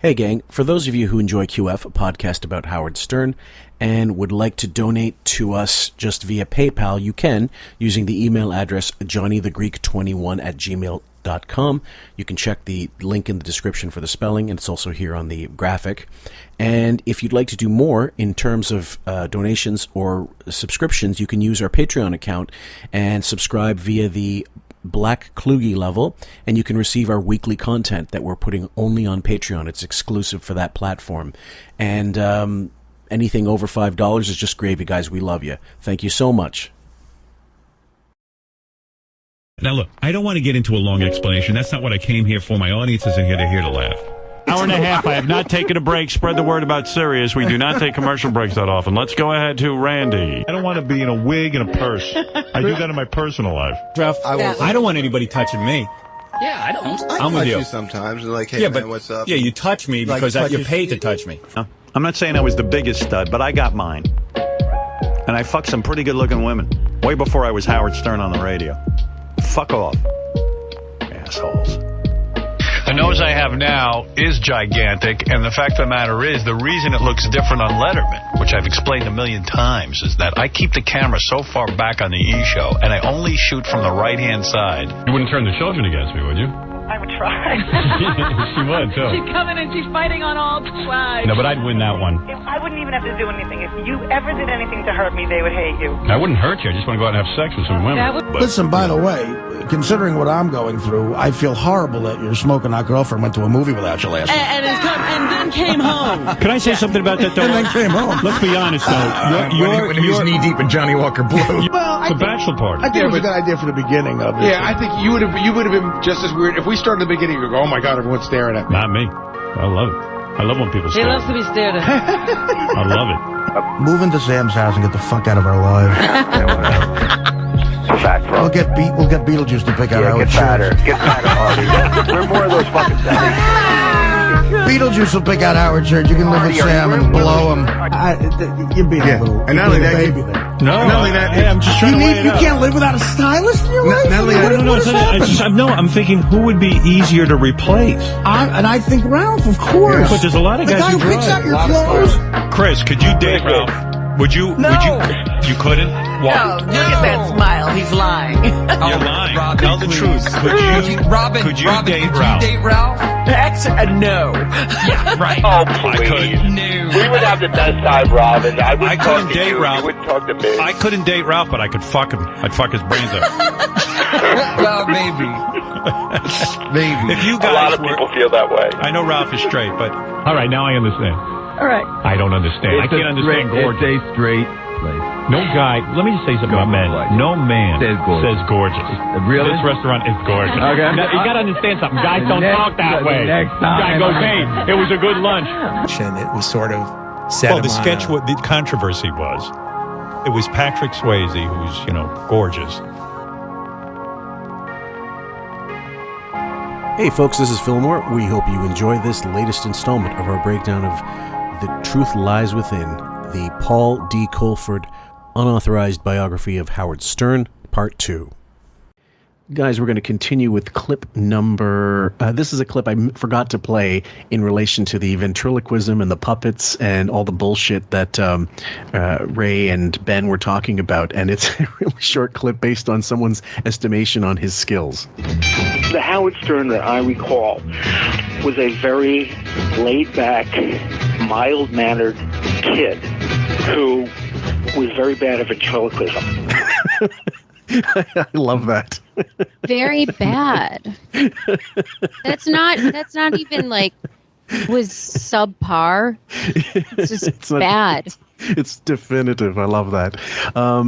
Hey gang, for those of you who enjoy QF, a podcast about Howard Stern, and would like to donate to us just via PayPal, you can, using the email address johnnythegreek21@gmail.com. You can check the link in the description for the spelling, and it's also here on the graphic. And if you'd like to do more in terms of donations or subscriptions, you can use our Patreon account and subscribe via the Black Kluge level, and you can receive our weekly content that we're putting only on Patreon. It's exclusive for that platform. And anything over $5 is just gravy, guys. We love you. Thank you so much. Now, look, I don't want to get into a long explanation. That's not what I came here for. My audience isn't here. They're here to laugh. Hour and a half. I have not taken a break. Spread the word about Sirius. We do not take commercial breaks that often. Let's go ahead to Randy. I don't want to be in a wig and a purse. I do that in my personal life. I don't want anybody touching me. Yeah, I don't. I'm with you. Sometimes and like, hey, yeah, man, what's up? Yeah, you touch me because you're paid to touch me. I'm not saying I was the biggest stud, but I got mine. And I fucked some pretty good-looking women. Way before I was Howard Stern on the radio. Fuck off. Assholes. The nose I have now is gigantic, and the fact of the matter is, the reason it looks different on Letterman, which I've explained a million times, is that I keep the camera so far back on the E! Show, and I only shoot from the right-hand side. You wouldn't turn the children against me, would you? I would try. She would, too. She'd come in and she's fighting on all sides. No, but I'd win that one. I wouldn't even have to do anything. If you ever did anything to hurt me, they would hate you. I wouldn't hurt you. I just want to go out and have sex with some women. Listen, by the way, considering what I'm going through, I feel horrible that your smoking hot girlfriend went to a movie without you last night. And then came home. Can I say something about that, though? And then came home. Let's be honest, though. When he was knee-deep in Johnny Walker Blue. Well, It's a bachelor party. I think it was a good idea for the beginning of it. Yeah, I think you would have been just as weird if we started at the beginning. You go, oh my God, everyone's staring at me. Not me. I love it. I love when people stare. He loves to be stared at. I love it. Move into Sam's house and get the fuck out of our lives. We'll get Beetlejuice to pick out our shirts. Get fatter. We're more of those fucking things. Beetlejuice will pick out Howard shirts. You can live with Sam and blow him. You're being a little, and not only that, baby there. No, not only that, hey, I'm just trying to weigh it You up. can't live without a stylist in your life? Not only that, I'm thinking who would be easier to replace? I think Ralph, of course. But there's a lot of guys guy who who picks out drive. your clothes. Chris, could you date Ralph? Would you? No. You couldn't? No, look at that smile. He's lying. You're lying. Robin, Tell the truth. Could you date Ralph? No. Yeah, right. Oh, I please. could. No. We would have the best time, Robin. I wouldn't I talk couldn't to date you. Ralph. You wouldn't talk to me. I couldn't date Ralph, but I could fuck him. I'd fuck his brains out. Well, maybe. Maybe. If you A guys lot of were, people feel that way. I know Ralph is straight, but all right, now I understand. All right. I don't understand. I can't understand gorgeous. It's a straight place. No guy. Let me just say something about men. No man Says gorgeous. Really? This restaurant is gorgeous. Okay. Now, you gotta understand something. Guys don't talk that way. Next Guy time. goes, hey, it was a good lunch. And it was sort of set Well, him the on sketch, a- what the controversy was, it was Patrick Swayze, who's, gorgeous. Hey folks, this is Fillmore. We hope you enjoy this latest installment of our breakdown of The Truth Lies Within, the Paul D. Colford unauthorized biography of Howard Stern, Part 2. Guys, we're going to continue with clip number... this is a clip I forgot to play in relation to the ventriloquism and the puppets and all the bullshit that Ray and Ben were talking about. And it's a really short clip based on someone's estimation on his skills. The Howard Stern that I recall was a very laid-back, mild-mannered kid who was very bad at ventriloquism. I love that. Very bad. That's not even like was subpar. It's just bad. It's definitive. I love that.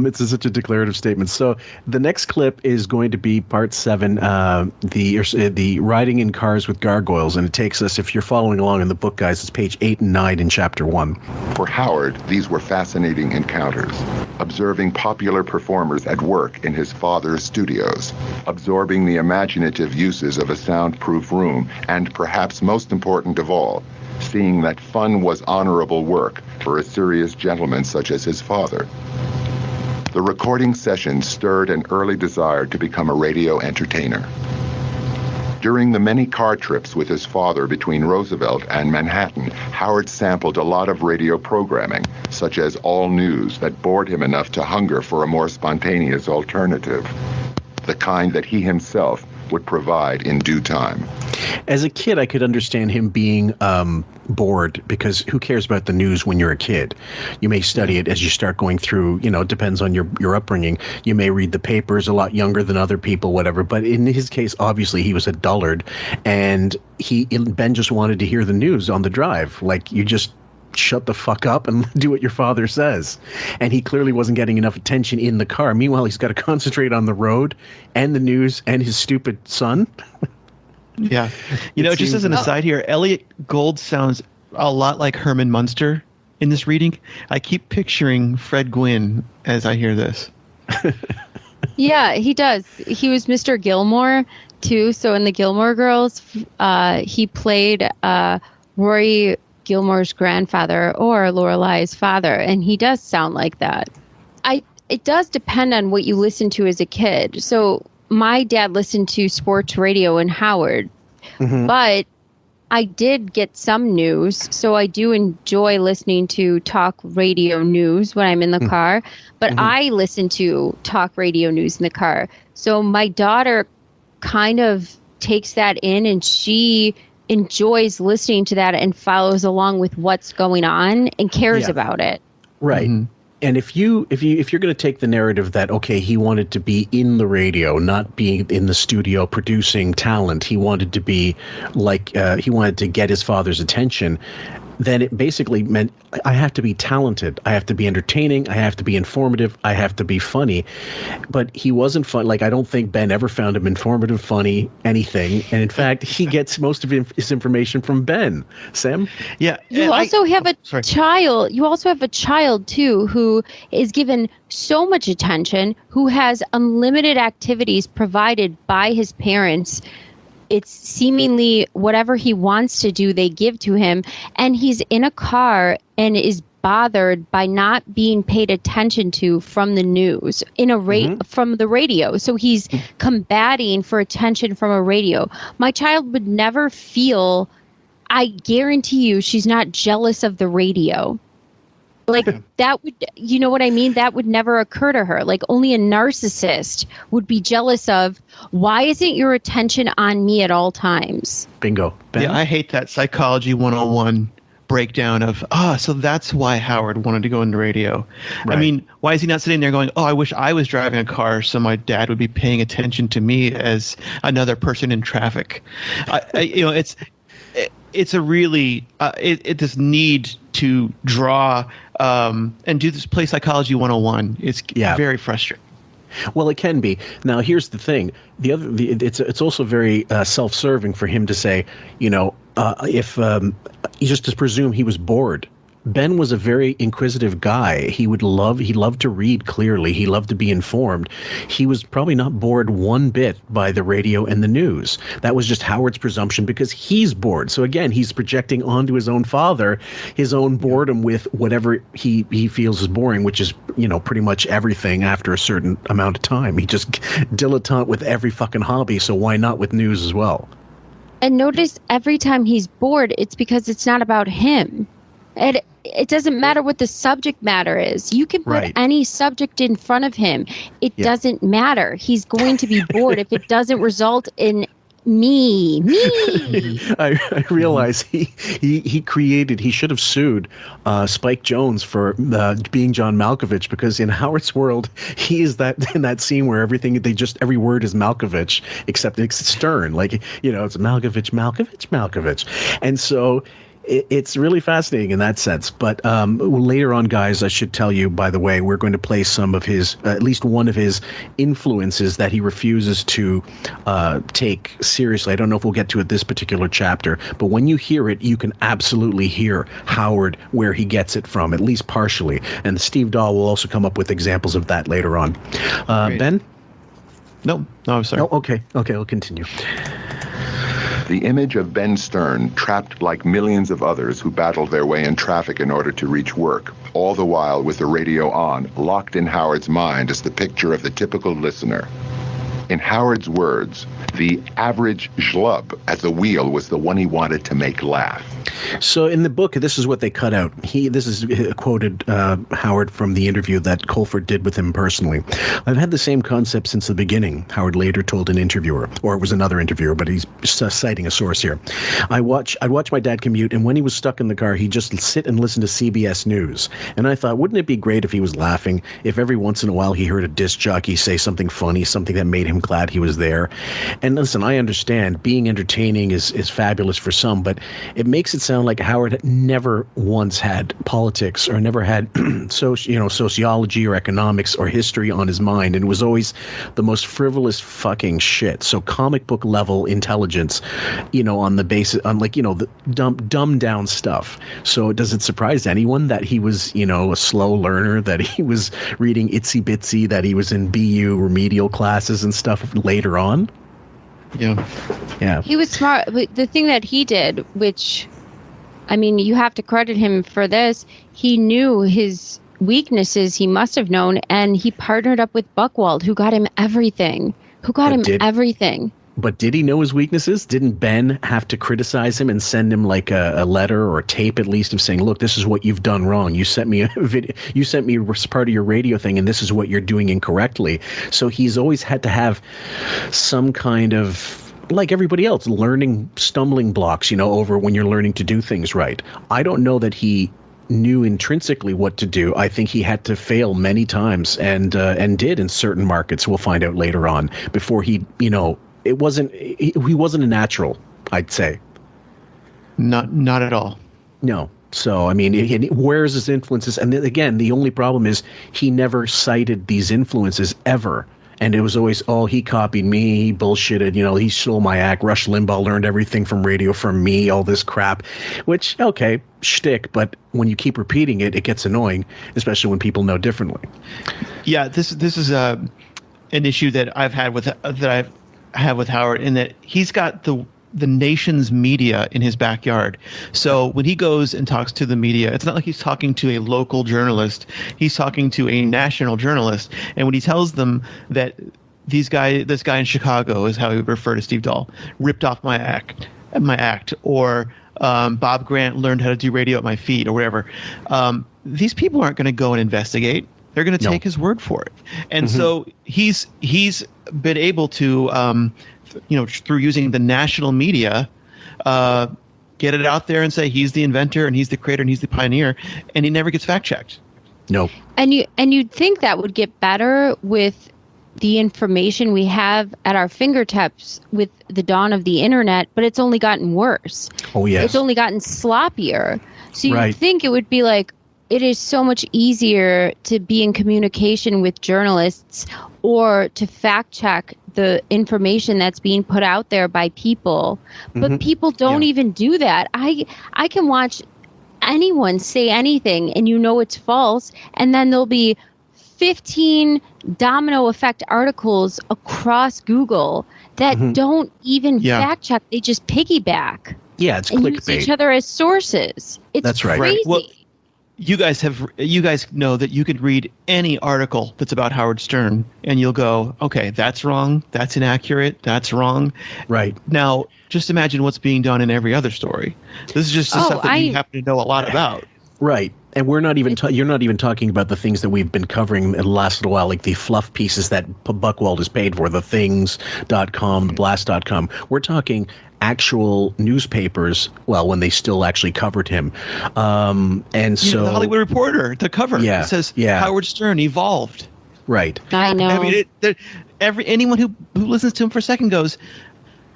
It's such a declarative statement. So the next clip is going to be part 7, the riding in cars with gargoyles, and it takes us, if you're following along in the book, guys, it's page 8 and 9 in chapter 1. For Howard, these were fascinating encounters, observing popular performers at work in his father's studios, absorbing the imaginative uses of a soundproof room, and perhaps most important of all, seeing that fun was honorable work for a serious gentleman such as his father. The recording session stirred an early desire to become a radio entertainer. During the many car trips with his father between Roosevelt and Manhattan, Howard sampled a lot of radio programming, such as all news that bored him enough to hunger for a more spontaneous alternative, the kind that he himself would provide in due time. As a kid, I could understand him being bored, because who cares about the news when you're a kid? You may study it as you start going through, it depends on your upbringing. You may read the papers a lot younger than other people, whatever. But in his case, obviously, he was a dullard, and Ben just wanted to hear the news on the drive. Like, you just shut the fuck up and do what your father says. And he clearly wasn't getting enough attention in the car. Meanwhile, he's got to concentrate on the road and the news and his stupid son. Yeah. Just as an aside here, Elliot Gould sounds a lot like Herman Munster in this reading. I keep picturing Fred Gwynn as I hear this. Yeah, he does. He was Mr. Gilmore, too. So in the Gilmore Girls, he played Rory Gilmore's grandfather or Lorelai's father, and he does sound like that. It does depend on what you listen to as a kid. So my dad listened to sports radio in Howard, but I did get some news, so I do enjoy listening to talk radio news when I'm in the car, but I listen to talk radio news in the car. So my daughter kind of takes that in, and she enjoys listening to that and follows along with what's going on and cares about it. Right. And if you're going to take the narrative that, okay, he wanted to be in the radio, not being in the studio producing talent, he wanted to be like, he wanted to get his father's attention, then it basically meant I have to be talented, I have to be entertaining, I have to be informative, I have to be funny. But he wasn't fun. Like, I don't think Ben ever found him informative, funny, anything. And in fact, he gets most of his information from Ben. Sam? Yeah. You also have a child. You also have a child, too, who is given so much attention, who has unlimited activities provided by his parents. It's seemingly whatever he wants to do, they give to him. And he's in a car and is bothered by not being paid attention to from the news, from the radio. So he's combating for attention from a radio. My child would never feel, I guarantee you, she's not jealous of the radio. Like, that would, you know what I mean? That would never occur to her. Like, only a narcissist would be jealous of, why isn't your attention on me at all times? Bingo. Ben? Yeah, I hate that Psychology 101 breakdown of, so that's why Howard wanted to go into radio. Right. I mean, why is he not sitting there going, I wish I was driving a car so my dad would be paying attention to me as another person in traffic? It's a really this need to draw and do this, play Psychology 101. It's very frustrating. Well, it can be. Now, here's the thing. It's also very self-serving for him to say, if you just to presume he was bored. Ben was a very inquisitive guy. He loved to read clearly. He loved to be informed. He was probably not bored one bit by the radio and the news. That was just Howard's presumption because he's bored. So again, he's projecting onto his own father his own boredom with whatever he feels is boring, which is, pretty much everything after a certain amount of time. He just dilettante with every fucking hobby, so why not with news as well? And notice every time he's bored, it's because it's not about him. And it doesn't matter what the subject matter is. You can put any subject in front of him. It doesn't matter. He's going to be bored if it doesn't result in me. I realize he should have sued Spike Jonze for being John Malkovich, because in Howard's world, he is that in that scene where every word is Malkovich, except it's Stern. Like, it's Malkovich. And so it's really fascinating in that sense. But later on, guys, I should tell you, by the way, we're going to play some of his, at least one of his influences that he refuses to take seriously. I don't know if we'll get to it this particular chapter, but when you hear it, you can absolutely hear Howard where he gets it from, at least partially. And Steve Dahl will also come up with examples of that later on. Ben? No, I'm sorry. Oh, okay, I'll continue. The image of Ben Stern, trapped like millions of others who battled their way in traffic in order to reach work, all the while with the radio on, locked in Howard's mind, is the picture of the typical listener. In Howard's words, the average schlub at the wheel was the one he wanted to make laugh. So in the book, this is what they cut out. This is quoted Howard from the interview that Colford did with him personally. I've had the same concept since the beginning, Howard later told an interviewer, or it was another interviewer, but he's citing a source here. I'd watch my dad commute, and when he was stuck in the car, he'd just sit and listen to CBS News. And I thought, wouldn't it be great if he was laughing, if every once in a while he heard a disc jockey say something funny, something that made him glad he was there. And listen, I understand being entertaining is fabulous for some, but it makes it sound like Howard never once had politics or never had sociology or economics or history on his mind, and it was always the most frivolous fucking shit. So comic book level intelligence, on the basis, on the dumbed down stuff. So does it surprise anyone that he was, a slow learner, that he was reading Itsy Bitsy, that he was in BU remedial classes and stuff later on? Yeah. He was smart. But the thing that he did, which, you have to credit him for this, he knew his weaknesses, he must have known, and he partnered up with Buchwald, who got him everything. But did he know his weaknesses? Didn't Ben have to criticize him and send him like a letter or a tape at least of saying, look, this is what you've done wrong. You sent me a video, you sent me as part of your radio thing, and this is what you're doing incorrectly. So he's always had to have some kind of, like everybody else, stumbling blocks, over when you're learning to do things right. I don't know that he knew intrinsically what to do. I think he had to fail many times and did in certain markets. We'll find out later on before he wasn't a natural, I'd say. Not at all. No. So, where's his influences? And then, again, the only problem is he never cited these influences ever. And it was always, he copied me, he bullshitted, he stole my act, Rush Limbaugh learned everything from radio from me, all this crap, which, okay, shtick, but when you keep repeating it, it gets annoying, especially when people know differently. Yeah, this is an issue that I've had with Howard, in that he's got the nation's media in his backyard. So when he goes and talks to the media, it's not like he's talking to a local journalist. He's talking to a national journalist. And when he tells them that this guy in Chicago, is how he would refer to Steve Dahl, ripped off my act, or Bob Grant learned how to do radio at my feet, or whatever, these people aren't going to go and investigate. They're going to take his word for it. And so he's been able to, through using the national media, get it out there and say he's the inventor and he's the creator and he's the pioneer, and he never gets fact checked. No. And you'd think that would get better with the information we have at our fingertips with the dawn of the internet, but it's only gotten worse. Oh, yes. It's only gotten sloppier. So you'd think it would be like, it is so much easier to be in communication with journalists or to fact check the information that's being put out there by people. But people don't even do that. I can watch anyone say anything and it's false, and then there'll be 15 domino effect articles across Google that don't even fact check. They just piggyback. Yeah, it's and clickbait. use each other as sources. That's right. Crazy. Well, you guys know that you could read any article that's about Howard Stern and you'll go, okay, that's wrong, that's inaccurate, that's wrong. Right. Now, just imagine what's being done in every other story. This is just the stuff that you happen to know a lot about. Right. And we're not even you're not even talking about the things that we've been covering in the last little while, like the fluff pieces that Buchwald has paid for, the things.com, the blast.com. We're talking actual newspapers, well, when they still actually covered him. And so the Hollywood Reporter, the cover, it says Howard Stern evolved. Right. I know. I mean, anyone who listens to him for a second goes,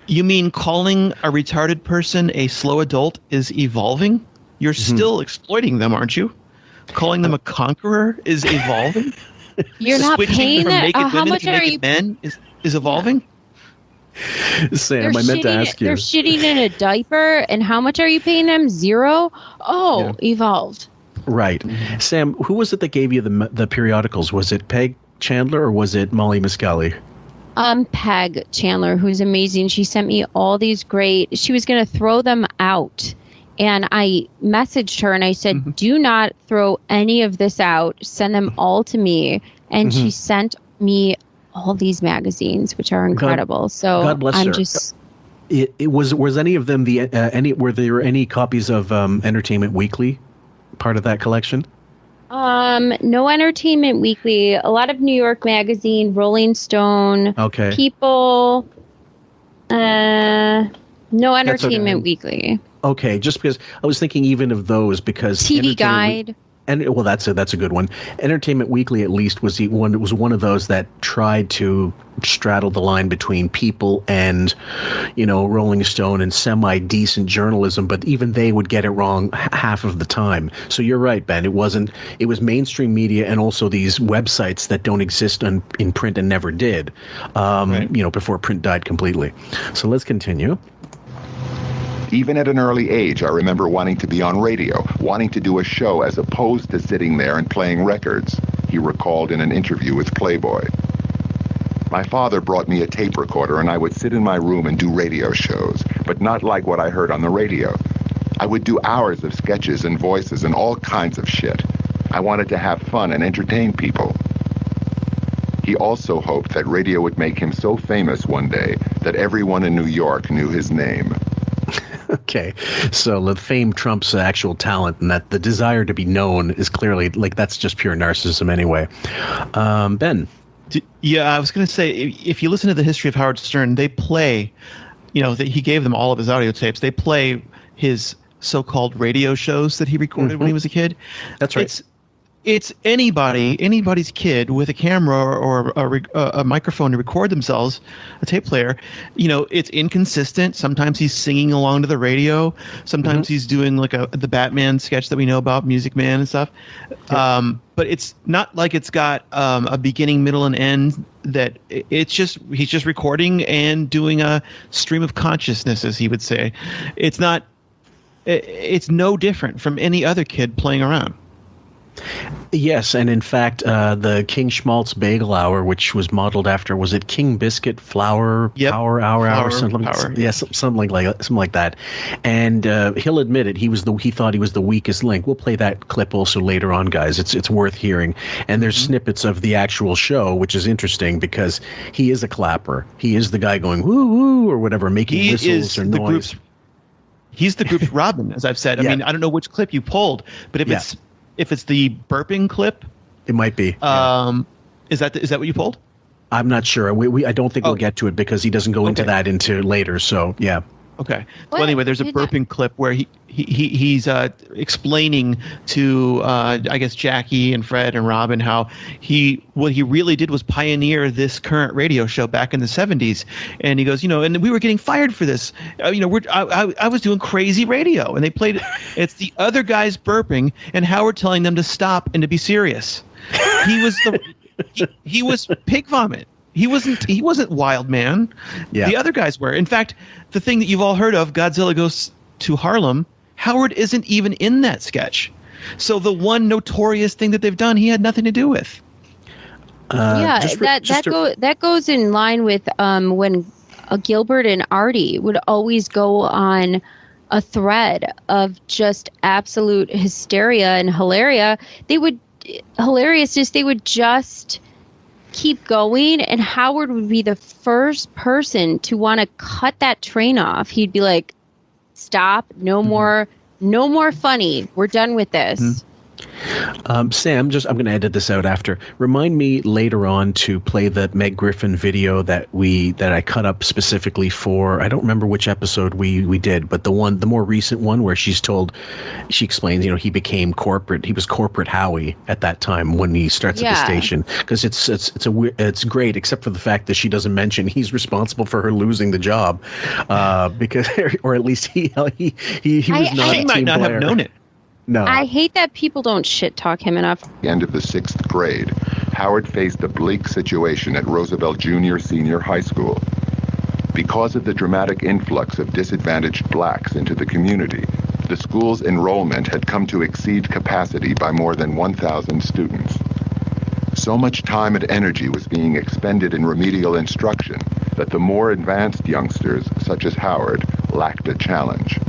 you mean calling a retarded person a slow adult is evolving? You're still exploiting them, aren't you? Calling them a conqueror is evolving? You're not paying from that. naked How women much to are naked you? men is evolving? Sam, I meant to ask you. They're shitting in a diaper, and how much are you paying them? $0? Oh, evolved. Right. Sam, who was it that gave you the periodicals? Was it Peg Chandler or was it Molly Miscali? Peg Chandler, who's amazing. She sent me all these great. She was going to throw them out. And I messaged her and I said, do not throw any of this out. Send them all to me. And she sent me all these magazines, which are incredible. God bless her. Was any of them were there any copies of Entertainment Weekly part of that collection? No Entertainment Weekly. A lot of New York Magazine, Rolling Stone. Okay. People. No Entertainment Weekly. Okay, just because I was thinking even of those because TV Guide. Well, that's a good one. Entertainment Weekly, at least, was one of those that tried to straddle the line between People and, Rolling Stone and semi-decent journalism. But even they would get it wrong half of the time. So you're right, Ben. It was mainstream media and also these websites that don't exist in print and never did. Right. Before print died completely. So let's continue. Even at an early age, I remember wanting to be on radio, wanting to do a show as opposed to sitting there and playing records, he recalled in an interview with Playboy. My father brought me a tape recorder and I would sit in my room and do radio shows, but not like what I heard on the radio. I would do hours of sketches and voices and all kinds of shit. I wanted to have fun and entertain people. He also hoped that radio would make him so famous one day that everyone in New York knew his name. Okay, so the fame trumps actual talent, and that the desire to be known is clearly, that's just pure narcissism anyway. Ben? Yeah, I was going to say, if you listen to the history of Howard Stern, they play, that he gave them all of his audio tapes. They play his so-called radio shows that he recorded when he was a kid. That's right. It's anybody's kid with a camera or a microphone to record themselves, a tape player. It's inconsistent. Sometimes he's singing along to the radio. Sometimes he's doing the Batman sketch that we know about, Music Man and stuff. Yeah. But it's not like it's got a beginning, middle, and end. That he's just recording and doing a stream of consciousness, as he would say. It's not. It's no different from any other kid playing around. Yes, and in fact, the King Schmaltz Bagel Hour, which was modeled after, was it King Biscuit Flour Power Hour, something like that. And he'll admit it. He thought he was the weakest link. We'll play that clip also later on, guys. It's worth hearing. And there's snippets of the actual show, which is interesting because he is a clapper. He is the guy going woo woo or whatever, making whistles or noise. He's the group's Robin, as I've said. I mean, I don't know which clip you pulled, but if it's the burping clip, it might be. Is that what you pulled? I'm not sure. I don't think we'll get to it because he doesn't go into that into later. So yeah. Okay. Well, anyway, there's a burping clip where he's explaining to I guess Jackie and Fred and Robin how what he really did was pioneer this current radio show back in the 70s, and he goes, and we were getting fired for this. I was doing crazy radio, and they played it. It's the other guys burping, and Howard telling them to stop and to be serious. He was he was pig vomit. He wasn't Wild Man. Yeah. The other guys were. In fact, the thing that you've all heard of, Godzilla Goes to Harlem, Howard isn't even in that sketch. So the one notorious thing that they've done, he had nothing to do with. That goes in line with when Gilbert and Artie would always go on a thread of just absolute hysteria and hilaria. They would just keep going, and Howard would be the first person to want to cut that train off. He'd be like, stop, no more funny, we're done with this. Sam, I'm going to edit this out after. Remind me later on to play the Meg Griffin video that I cut up specifically for. I don't remember which episode we did, but the more recent one where she explains, he became corporate. He was corporate Howie at that time when he starts at the station, because it's great, except for the fact that she doesn't mention he's responsible for her losing the job, because or at least he was not. She might not have known it. No. I hate that people don't shit talk him enough. End of the 6th grade, Howard faced a bleak situation at Roosevelt Junior Senior High School. Because of the dramatic influx of disadvantaged blacks into the community, the school's enrollment had come to exceed capacity by more than 1,000 students. So much time and energy was being expended in remedial instruction that the more advanced youngsters, such as Howard, lacked a challenge.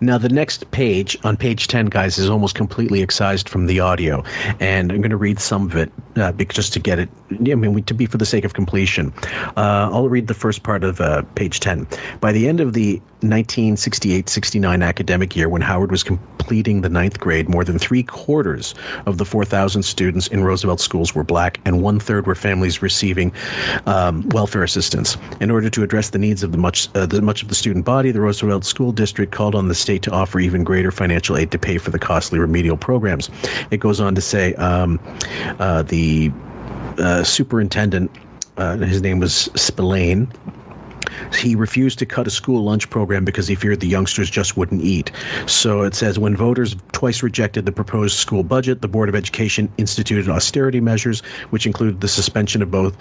Now, the next page, on page 10, guys, is almost completely excised from the audio, and I'm going to read some of it. just to get it, I mean, to be for the sake of completion. I'll read the first part of page 10. By the end of the 1968-69 academic year, when Howard was completing the 9th grade, more than 3/4 of the 4,000 students in Roosevelt schools were black, and 1/3 were families receiving welfare assistance. In order to address the needs of the much of the student body, the Roosevelt School District called on the state to offer even greater financial aid to pay for the costly remedial programs. It goes on to say the superintendent, his name was Spillane, he refused to cut a school lunch program because he feared the youngsters just wouldn't eat. So it says, when voters twice rejected the proposed school budget, the Board of Education instituted austerity measures, which included the suspension of both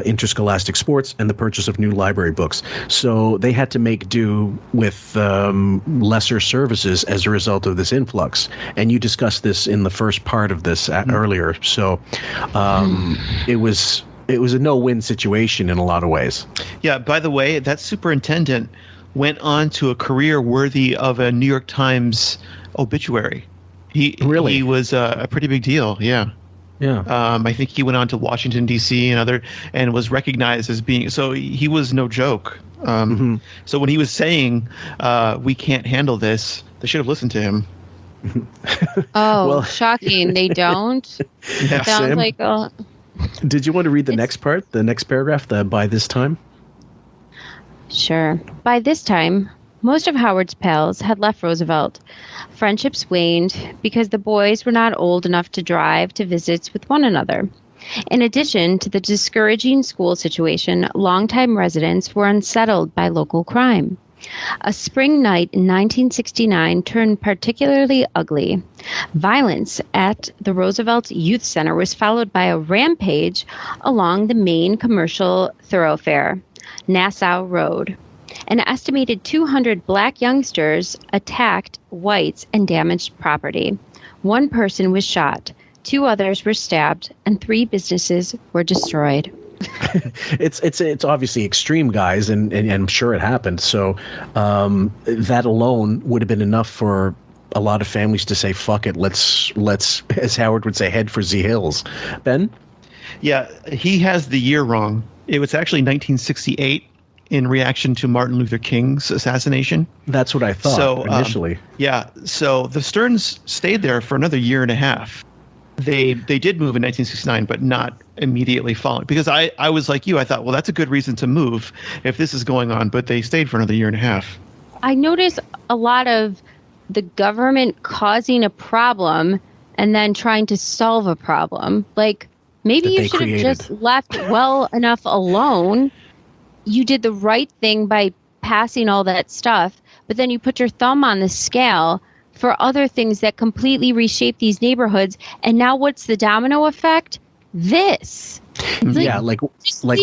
interscholastic sports and the purchase of new library books. So they had to make do with lesser services as a result of this influx. And you discussed this in the first part of this earlier. So it was a no-win situation in a lot of ways. Yeah, by the way, that superintendent went on to a career worthy of a New York Times obituary. He was a pretty big deal, yeah. Yeah. I think he went on to Washington, D.C. and was recognized as being – so he was no joke. So when he was saying we can't handle this, they should have listened to him. Well, shocking. They don't? Yeah. Sounds Sam? like – Did you want to read the next part, the next paragraph, by this time? Sure. By this time, most of Howard's pals had left Roosevelt. Friendships waned because the boys were not old enough to drive to visits with one another. In addition to the discouraging school situation, longtime residents were unsettled by local crime. A spring night in 1969 turned particularly ugly. Violence at the Roosevelt Youth Center was followed by a rampage along the main commercial thoroughfare, Nassau Road. An estimated 200 black youngsters attacked whites and damaged property. One person was shot, 2 others were stabbed, and 3 businesses were destroyed. It's obviously extreme, guys, and I'm sure it happened. So that alone would have been enough for a lot of families to say, "Fuck it, let's as Howard would say, head for the hills." Ben? Yeah, he has the year wrong. It was actually 1968 in reaction to Martin Luther King's assassination. That's what I thought initially. So the Sterns stayed there for another year and a half. They did move in 1969, but not immediately following. Because I was like you, I thought, well, that's a good reason to move if this is going on. But they stayed for another year and a half. I noticed a lot of the government causing a problem and then trying to solve a problem. Like, maybe you should have just left well enough alone. You did the right thing by passing all that stuff, but then you put your thumb on the scale for other things that completely reshape these neighborhoods. And now what's the domino effect? This. Like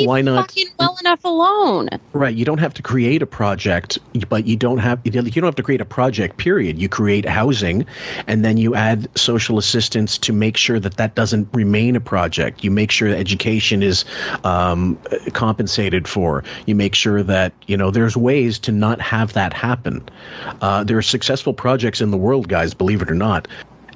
why not? Fucking well enough alone. Right. You don't have to create a project, but you don't have to create a project, period. You create housing, and then you add social assistance to make sure that doesn't remain a project. You make sure that education is compensated for. You make sure that, there's ways to not have that happen. There are successful projects in the world, guys, believe it or not.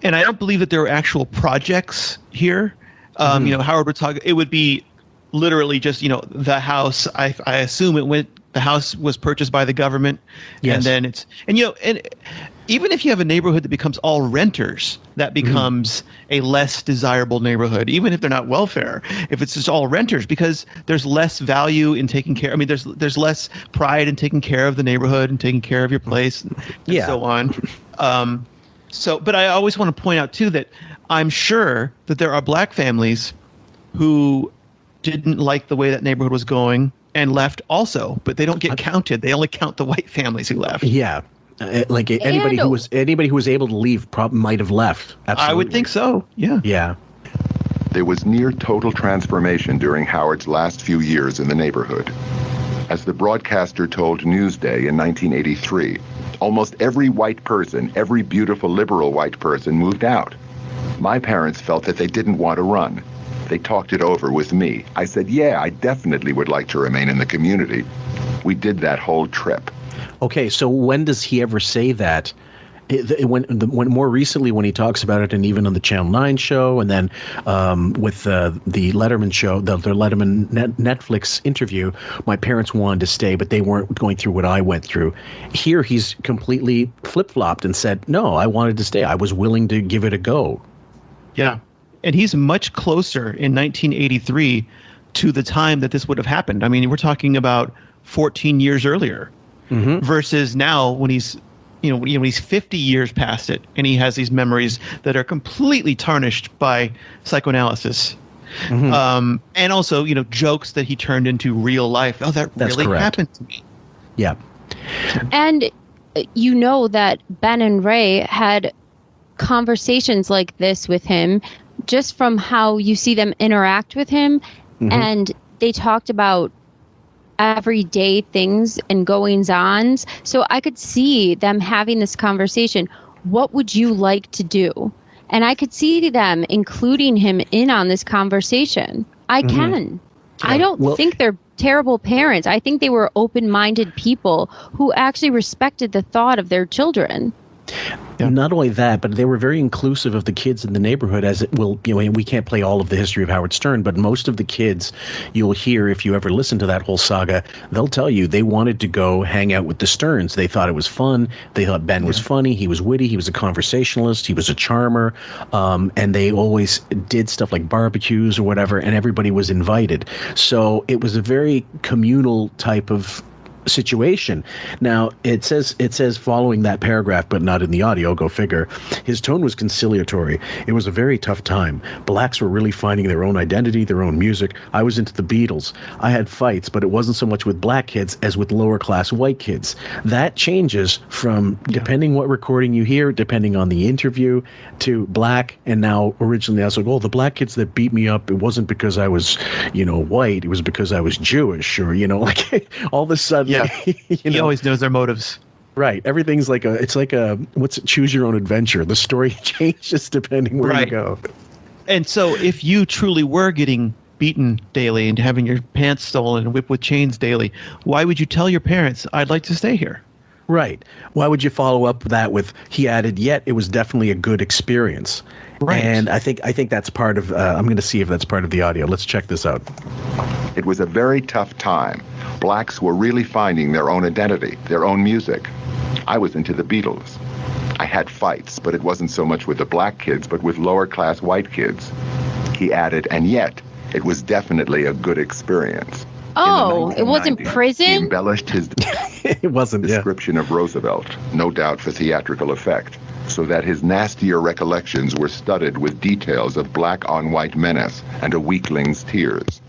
And I don't believe that there are actual projects here. Howard would talk. It would be literally just the house. I assume the house was purchased by the government, yes. And then and even if you have a neighborhood that becomes all renters, that becomes a less desirable neighborhood. Even if they're not welfare, if it's just all renters, because there's less value in taking care. I mean, there's less pride in taking care of the neighborhood and taking care of your place, and so on. But I always want to point out too that I'm sure that there are black families who didn't like the way that neighborhood was going and left also, but they don't get counted. They only count the white families who left. Yeah. Anybody who was able to leave might have left. Absolutely. I would think so. Yeah. Yeah. There was near total transformation during Howard's last few years in the neighborhood. As the broadcaster told Newsday in 1983, almost every white person, every beautiful liberal white person moved out. My parents felt that they didn't want to run. They talked it over with me. I said, yeah, I definitely would like to remain in the community. We did that whole trip. Okay, so when does he ever say that? When more recently, when he talks about it, and even on the Channel 9 show, and then with the Letterman show, the Letterman Netflix interview, my parents wanted to stay, but they weren't going through what I went through. Here, he's completely flip-flopped and said, no, I wanted to stay. I was willing to give it a go. Yeah. And he's much closer in 1983 to the time that this would have happened. I mean, we're talking about 14 years earlier versus now when he's, when he's 50 years past it and he has these memories that are completely tarnished by psychoanalysis. And also, jokes that he turned into real life. Oh, that's really correct. Happened to me. Yeah. And that Ben and Ray had conversations like this with him just from how you see them interact with him. And they talked about everyday things and goings-ons. So I could see them having this conversation. What would you like to do? And I could see them including him in on this conversation. I can. I don't think they're terrible parents. I think they were open-minded people who actually respected the thought of their children. Yeah. Not only that, but they were very inclusive of the kids in the neighborhood, as it will, we can't play all of the history of Howard Stern, but most of the kids you'll hear, if you ever listen to that whole saga, they'll tell you they wanted to go hang out with the Sterns. They thought it was fun. They thought Ben was funny. He was witty. He was a conversationalist. He was a charmer. And they always did stuff like barbecues or whatever, and everybody was invited. So it was a very communal type of situation. Now, it says following that paragraph, but not in the audio, go figure, his tone was conciliatory. It was a very tough time. Blacks were really finding their own identity, their own music. I was into the Beatles. I had fights, but it wasn't so much with black kids as with lower class white kids. That changes from, depending what recording you hear, depending on the interview, to black, and now originally I was like, the black kids that beat me up, it wasn't because I was, white, it was because I was Jewish, or, all of a sudden, he always knows their motives. Right. Everything's it's like a choose your own adventure. The story changes depending where you go. And so if you truly were getting beaten daily and having your pants stolen and whipped with chains daily, why would you tell your parents, I'd like to stay here? Right. Why would you follow up that with, he added, yet it was definitely a good experience. Right. And I think that's part of, I'm going to see if that's part of the audio. Let's check this out. It was a very tough time. Blacks were really finding their own identity, their own music. I was into the Beatles. I had fights, but it wasn't so much with the black kids, but with lower class white kids. He added, and yet it was definitely a good experience. Oh, it wasn't prison? He embellished his it wasn't description of Roosevelt, no doubt for theatrical effect, so that his nastier recollections were studded with details of black-on-white menace and a weakling's tears.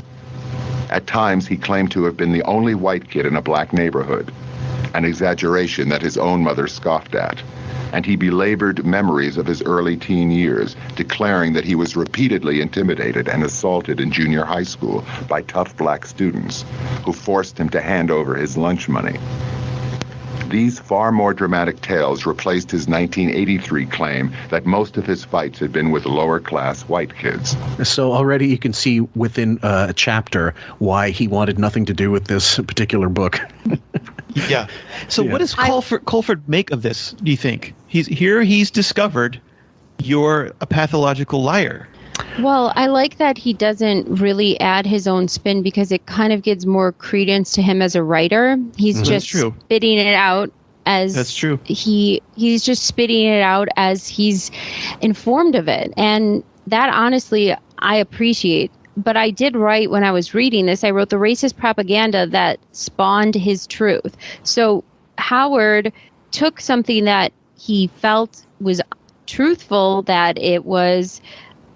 At times, he claimed to have been the only white kid in a black neighborhood, an exaggeration that his own mother scoffed at. And he belabored memories of his early teen years, declaring that he was repeatedly intimidated and assaulted in junior high school by tough black students who forced him to hand over his lunch money. These far more dramatic tales replaced his 1983 claim that most of his fights had been with lower-class white kids. So already you can see within a chapter why he wanted nothing to do with this particular book. Yeah. So what does Colford make of this, do you think? He's discovered you're a pathological liar. Well, I like that he doesn't really add his own spin because it kind of gives more credence to him as a writer. He's just spitting it out as That's true. He's just spitting it out as he's informed of it. And that honestly I appreciate. But I did write when I was reading this, I wrote the racist propaganda that spawned his truth. So Howard took something that he felt was truthful, that it was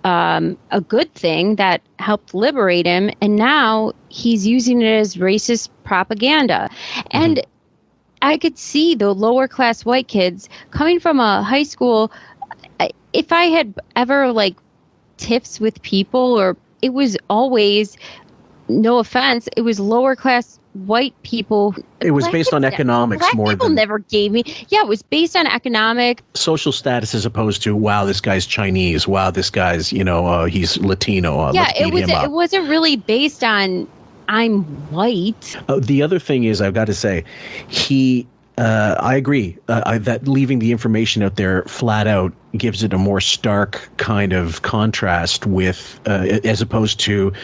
a good thing that helped liberate him, and now he's using it as racist propaganda. And I could see the lower class white kids coming from a high school. If I had ever tiffs with people, or it was always, no offense, it was lower class white people. It was based on economics more than... People never gave me... Yeah, it was based on economic... social status, as opposed to, wow, this guy's Chinese. Wow, this guy's, he's Latino. Yeah, it wasn't really based on, I'm white. The other thing is, I've got to say, he I agree. That leaving the information out there flat out gives it a more stark kind of contrast with, as opposed to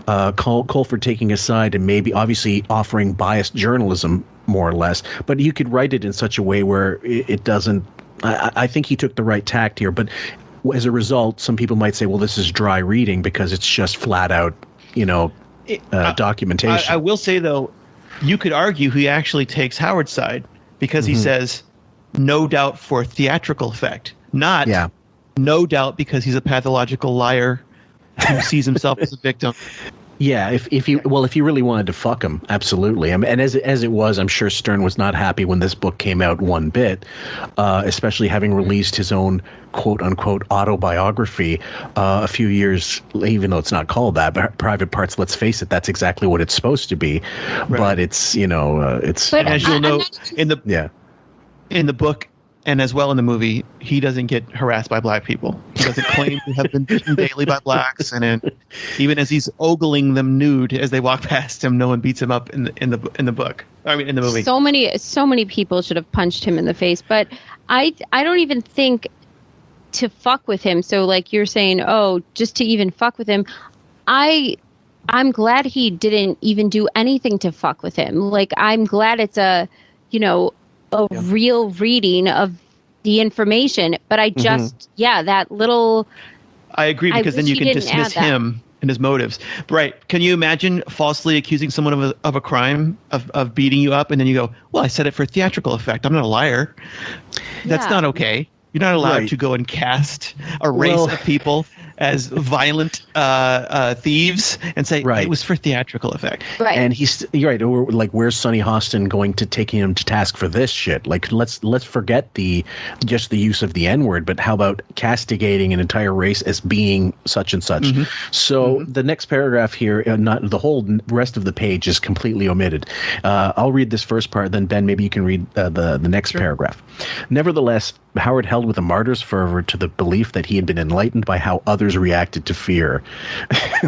Colford taking a side and maybe obviously offering biased journalism, more or less. But you could write it in such a way where it doesn't. I think he took the right tact here. But as a result, some people might say, well, this is dry reading because it's just flat out, documentation. I will say, though, you could argue he actually takes Howard's side. Because he says, no doubt for theatrical effect, not no doubt because he's a pathological liar who sees himself as a victim. Yeah, if you really wanted to fuck him, absolutely. I mean, and as it was, I'm sure Stern was not happy when this book came out one bit, especially having released his own quote unquote autobiography a few years, even though it's not called that, but Private Parts. Let's face it, that's exactly what it's supposed to be. Right. But it's it's. But as you'll know in the book. And as well in the movie, he doesn't get harassed by black people. He doesn't claim to have been beaten daily by blacks. And even as he's ogling them nude as they walk past him, no one beats him up in the book. I mean, in the movie. So many people should have punched him in the face. But I don't even think to fuck with him. So like you're saying, just to even fuck with him, I'm glad he didn't even do anything to fuck with him. Like I'm glad it's a real reading of the information, but I just that little. I agree because then you can dismiss him and his motives. Right? Can you imagine falsely accusing someone of a crime of beating you up, and then you go, "Well, I said it for theatrical effect. I'm not a liar." That's not okay. You're not allowed to go and cast a race of people as violent thieves and say it was for theatrical effect. Right. And you're right. Or like, where's Sonny Hostin going to take him to task for this shit? Like, let's forget just the use of the N-word, but how about castigating an entire race as being such and such? So the next paragraph here, not the whole rest of the page is completely omitted. I'll read this first part, then Ben, maybe you can read the next paragraph. Nevertheless, Howard held with a martyr's fervor to the belief that he had been enlightened by how others reacted to fear.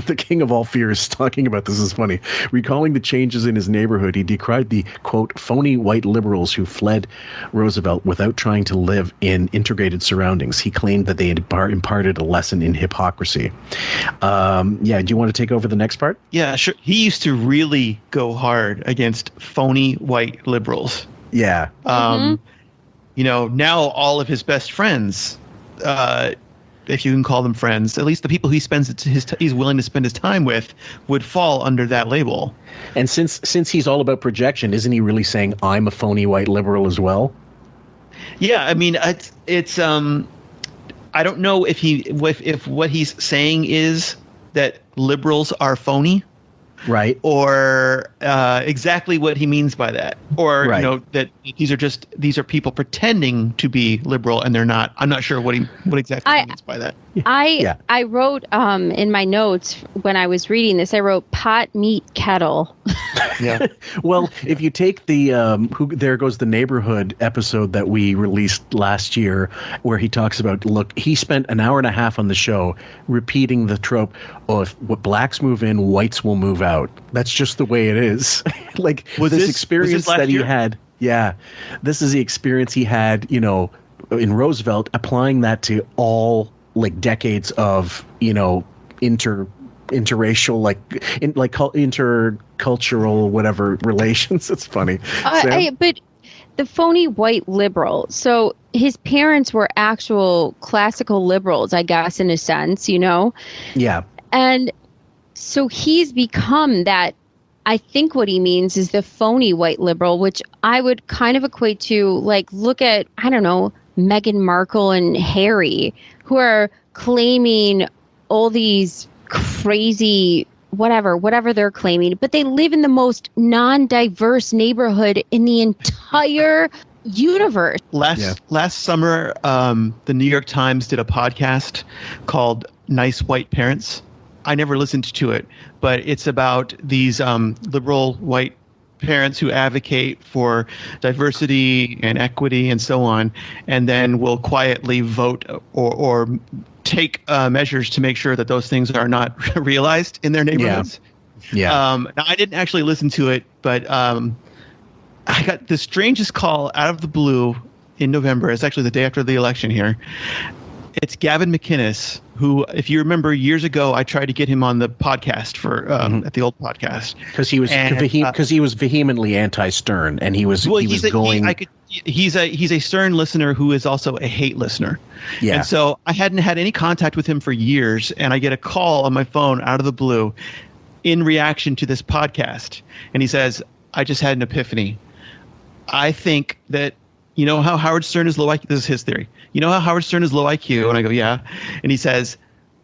The king of all fears, talking about this is funny. Recalling the changes in his neighborhood, he decried the, quote, phony white liberals who fled Roosevelt without trying to live in integrated surroundings. He claimed that they had imparted a lesson in hypocrisy. Do you want to take over the next part? Yeah, sure. He used to really go hard against phony white liberals. Yeah. Now all of his best friends, if you can call them friends, at least the people he spends he's willing to spend his time with, would fall under that label. And since he's all about projection, isn't he really saying I'm a phony white liberal as well? Yeah, I mean, it's I don't know if what he's saying is that liberals are phony. Right. Or exactly what he means by that. Or, that these are people pretending to be liberal and they're not. I'm not sure what exactly he means by that. I wrote in my notes when I was reading this, I wrote pot, meat, kettle. Yeah. Well, if you take the There Goes the Neighborhood episode that we released last year, where he talks about, look, he spent an hour and a half on the show repeating the trope, if blacks move in, whites will move out. That's just the way it is. Like, this experience that he had. Yeah. This is the experience he had, in Roosevelt, applying that to all like decades of, interracial, intercultural, whatever relations. It's funny. But the phony white liberal. So his parents were actual classical liberals, I guess, in a sense, Yeah. And so he's become that. I think what he means is the phony white liberal, which I would kind of equate to, like, look at, I don't know, Meghan Markle and Harry, who are claiming all these crazy whatever they're claiming, but they live in the most non-diverse neighborhood in the entire universe. Last summer, the New York Times did a podcast called Nice White Parents. I never listened to it, but it's about these liberal white parents who advocate for diversity and equity and so on, and then will quietly vote or take measures to make sure that those things are not realized in their neighborhoods. Yeah. Now, I didn't actually listen to it, but I got the strangest call out of the blue in November. It's actually the day after the election here. It's Gavin McInnes, who, if you remember, years ago, I tried to get him on the podcast for at the old podcast because he was vehemently anti-Stern, and he's a Stern listener who is also a hate listener. Yeah. And so I hadn't had any contact with him for years, and I get a call on my phone out of the blue in reaction to this podcast, and he says, "I just had an epiphany. I think that." You know how Howard Stern is low IQ? This is his theory. You know how Howard Stern is low IQ? And I go, yeah. And he says,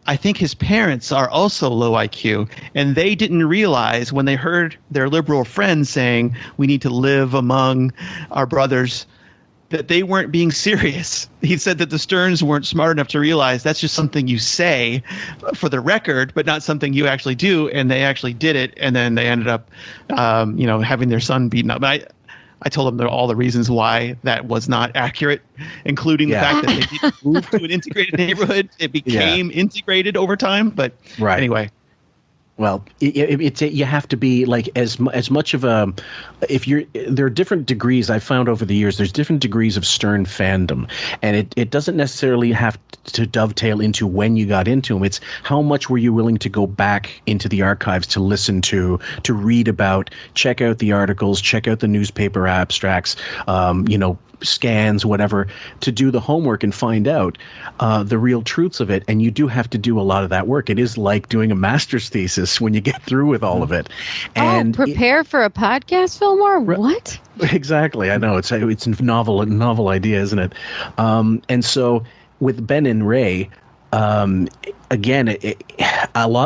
I think his parents are also low IQ. And they didn't realize when they heard their liberal friends saying, we need to live among our brothers, that they weren't being serious. He said that the Sterns weren't smart enough to realize that's just something you say for the record, but not something you actually do. And they actually did it. And then they ended up, having their son beaten up. I told them all the reasons why that was not accurate, including the fact that they didn't move to an integrated neighborhood. It became integrated over time. But anyway. Well, you have to be like as much of a there are different degrees I've found over the years. There's different degrees of Stern fandom, and it doesn't necessarily have to dovetail into when you got into him. It's how much were you willing to go back into the archives to listen to read about, check out the articles, check out the newspaper abstracts, scans, whatever, to do the homework and find out the real truths of it. And you do have to do a lot of that work. It is like doing a master's thesis when you get through with all of it. And prepare for a podcast, Fillmore? What? Exactly. I know it's a novel idea, isn't it? And so with Ben and Ray, again,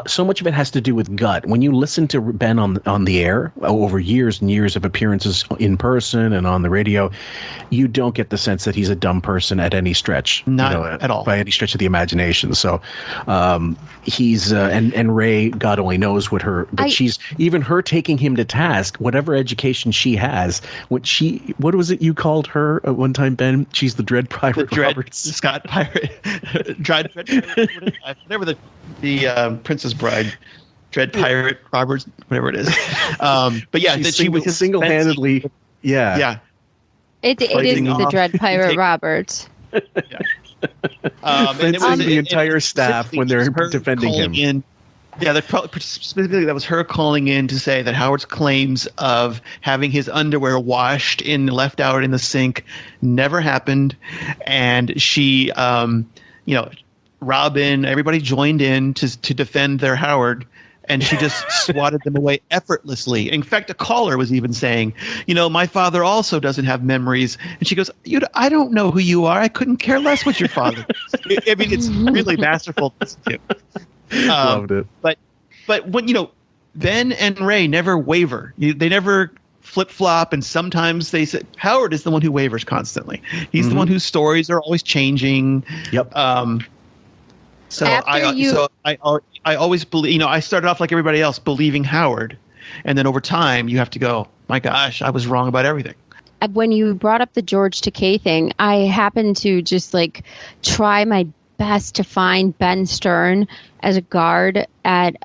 so much of it has to do with gut. When you listen to Ben on the air over years and years of appearances in person and on the radio, you don't get the sense that he's a dumb person at any stretch, at all, by any stretch of the imagination. So he's and Ray, God only knows what she's even her taking him to task, whatever education she has. What was it you called her at one time, Ben? She's the Dread Pirate Roberts. Scott Pirate. Dread whatever the Princess Bride, Dread Pirate Roberts, whatever it is. But yeah, she was single-handedly. Yeah. It is the Dread Pirate Roberts. And the entire staff when they're defending him. Specifically, that was her calling in to say that Howard's claims of having his underwear washed and left out in the sink never happened, and she, Robin, everybody joined in to defend their Howard, and she just swatted them away effortlessly. In fact, a caller was even saying, my father also doesn't have memories. And she goes, I don't know who you are. I couldn't care less what your father is. I mean, it's really masterful to listen to. Loved it. But when, Ben and Ray never waver. They never flip-flop, and sometimes they say Howard is the one who wavers constantly. He's the one whose stories are always changing. Yep. So I always believe, I started off like everybody else believing Howard, and then over time you have to go, my gosh, I was wrong about everything. When you brought up the George Takei thing, I happened to just try my best to find Ben Stern as a guard at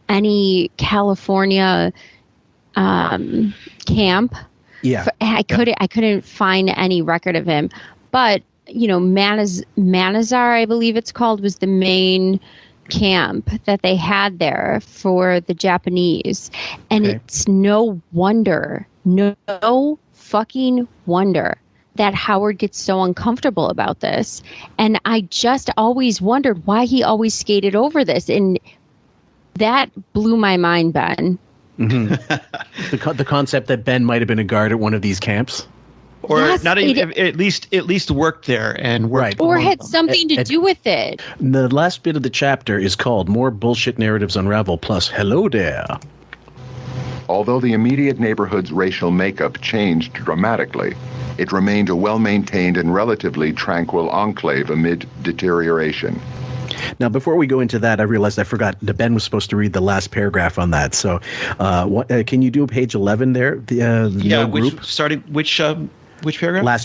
any California camp. Yeah. I couldn't find any record of him, but Manazar, I believe it's called, was the main camp that they had there for the Japanese. And it's no fucking wonder that Howard gets so uncomfortable about this. And I just always wondered why he always skated over this. And that blew my mind, Ben. Mm-hmm. The concept that Ben might have been a guard at one of these camps. Or not even, at least worked there and worked. Or had something to do with it. The last bit of the chapter is called More Bullshit Narratives Unravel plus Hello There. Although the immediate neighborhood's racial makeup changed dramatically, it remained a well-maintained and relatively tranquil enclave amid deterioration. Now, before we go into that, I realized I forgot that Ben was supposed to read the last paragraph on that. So, can you do page 11 there? Which paragraph?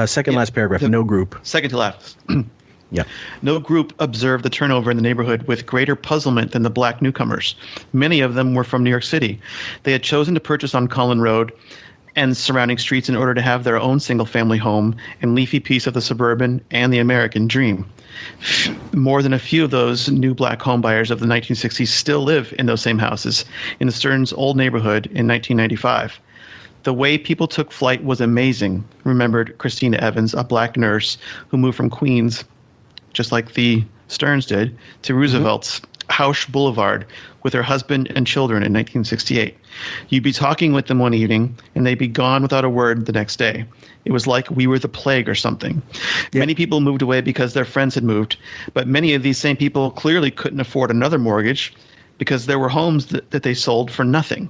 Second last paragraph. No group. Second to last. Yeah. No group observed the turnover in the neighborhood with greater puzzlement than the black newcomers. Many of them were from New York City. They had chosen to purchase on Collin Road and surrounding streets in order to have their own single-family home and leafy piece of the suburban and the American dream. More than a few of those new black homebuyers of the 1960s still live in those same houses in the Stearns' old neighborhood in 1995. The way people took flight was amazing, remembered Christina Evans, a black nurse who moved from Queens, just like the Stearns did, to Roosevelt's Hausch Boulevard with her husband and children in 1968. You'd be talking with them one evening, and they'd be gone without a word the next day. It was like we were the plague or something. Yeah. Many people moved away because their friends had moved, but many of these same people clearly couldn't afford another mortgage because there were homes that they sold for nothing.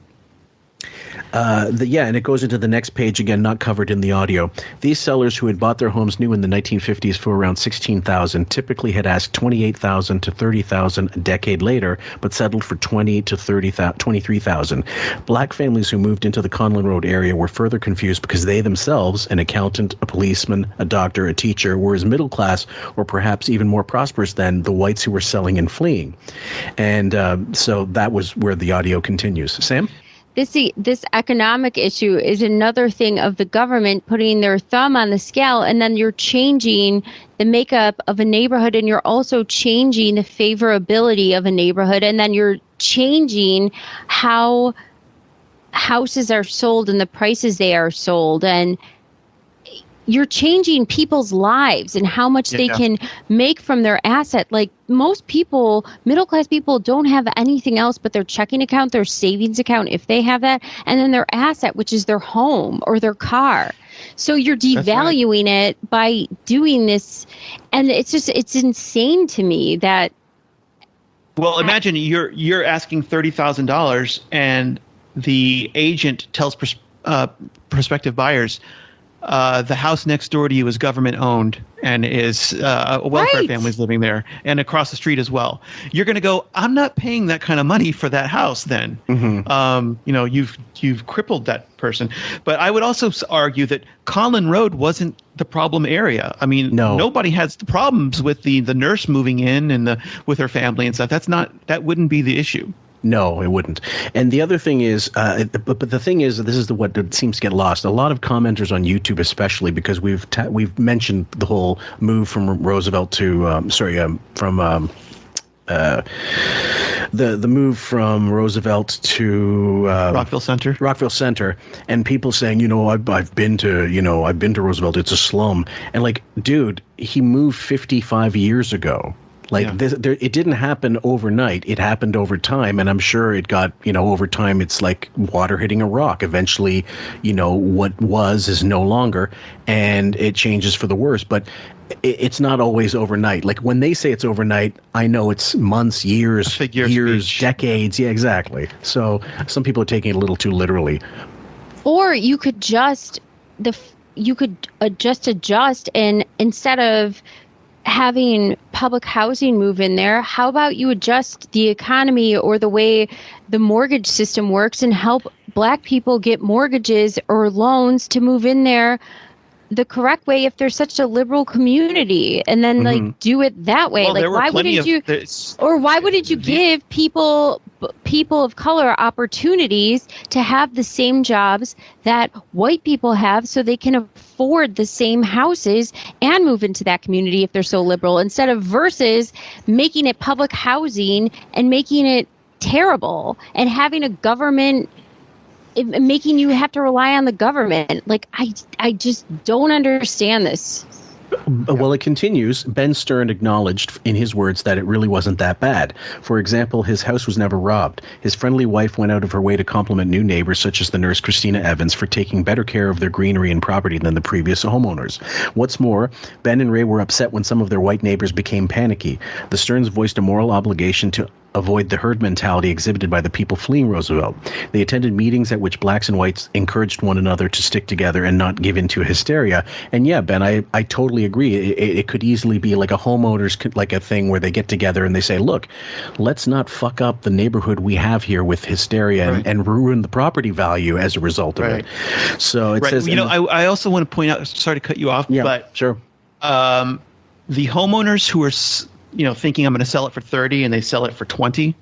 And it goes into the next page again, not covered in the audio. These sellers who had bought their homes new in the 1950s for around $16,000 typically had asked $28,000 to $30,000 a decade later, but settled for $20,000 to $23,000. Black families who moved into the Conlin Road area were further confused because they themselves, an accountant, a policeman, a doctor, a teacher, were as middle class or perhaps even more prosperous than the whites who were selling and fleeing. And so that was where the audio continues. Sam? This economic issue is another thing of the government putting their thumb on the scale, and then you're changing the makeup of a neighborhood, and you're also changing the favorability of a neighborhood, and then you're changing how houses are sold and the prices they are sold, and you're changing people's lives and how much they can make from their asset. Like most people, middle-class people don't have anything else but their checking account, their savings account, if they have that, and then their asset, which is their home or their car. So you're devaluing it by doing this. And it's insane to me that. Well, imagine you're asking $30,000 and the agent tells prospective buyers, the house next door to you is government owned and is a welfare family's living there and across the street as well. You're going to go, I'm not paying that kind of money for that house then. You've crippled that person. But I would also argue that Conlin Road wasn't the problem area. I mean, nobody has the problems with the nurse moving in and with her family and stuff. That wouldn't be the issue. No, it wouldn't. And the other thing is, but the thing is, this is what seems to get lost. A lot of commenters on YouTube, especially because we've mentioned the whole move from Roosevelt to the move from Roosevelt to Rockville Center, and people saying, I've been to Roosevelt. It's a slum, and like, dude, he moved 55 years ago. It didn't happen overnight. It happened over time, and I'm sure it got, over time, it's like water hitting a rock. Eventually, what was is no longer, and it changes for the worse. But it's not always overnight. Like when they say it's overnight, I know it's months, years, decades. Yeah, exactly. So some people are taking it a little too literally. Or you could adjust, and instead of having public housing move in there, how about you adjust the economy or the way the mortgage system works and help Black people get mortgages or loans to move in there the correct way if there's such a liberal community, and then do it that way. Well, why wouldn't you give people of color opportunities to have the same jobs that white people have so they can afford the same houses and move into that community if they're so liberal, instead of versus making it public housing and making it terrible and having a government making you have to rely on the government. Like, I just don't understand this. Well, it continues. Ben Stern acknowledged in his words that it really wasn't that bad. For example, his house was never robbed. His friendly wife went out of her way to compliment new neighbors, such as the nurse Christina Evans, for taking better care of their greenery and property than the previous homeowners. What's more, Ben and Ray were upset when some of their white neighbors became panicky. The Sterns voiced a moral obligation to avoid the herd mentality exhibited by the people fleeing Roosevelt. They attended meetings at which blacks and whites encouraged one another to stick together and not give in to hysteria. And yeah, Ben, I totally agree. It could easily be like a homeowners, like a thing where they get together and they say, look, let's not fuck up the neighborhood we have here with hysteria and ruin the property value as a result of it. So it says, I also want to point out, sorry to cut you off, but sure. The homeowners who are thinking I'm going to sell it for 30 and they sell it for 20,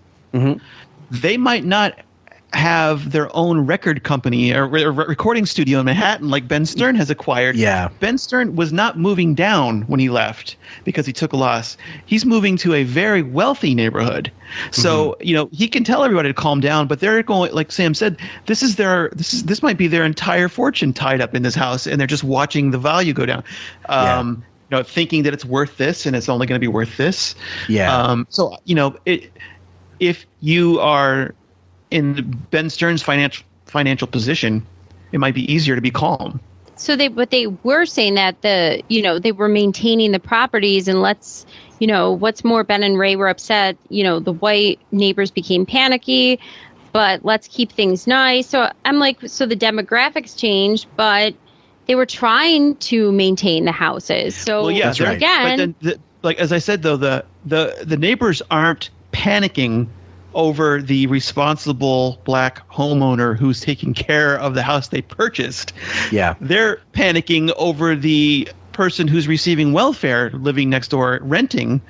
they might not have their own record company or recording studio in Manhattan, like Ben Stern has acquired. Yeah. Ben Stern was not moving down when he left because he took a loss. He's moving to a very wealthy neighborhood. So, he can tell everybody to calm down, but they're going, like Sam said, this might be their entire fortune tied up in this house, and they're just watching the value go down. Thinking that it's worth this and it's only going to be worth this. Yeah. If you are in Ben Stern's financial position, it might be easier to be calm. So they were saying that they were maintaining the properties, and what's more, Ben and Ray were upset. The white neighbors became panicky, but let's keep things nice. So I'm like, so the demographics changed, but they were trying to maintain the houses. So that's right. Again, but then, as I said though, the neighbors aren't panicking over the responsible black homeowner who's taking care of the house they purchased. Yeah. They're panicking over the person who's receiving welfare living next door renting,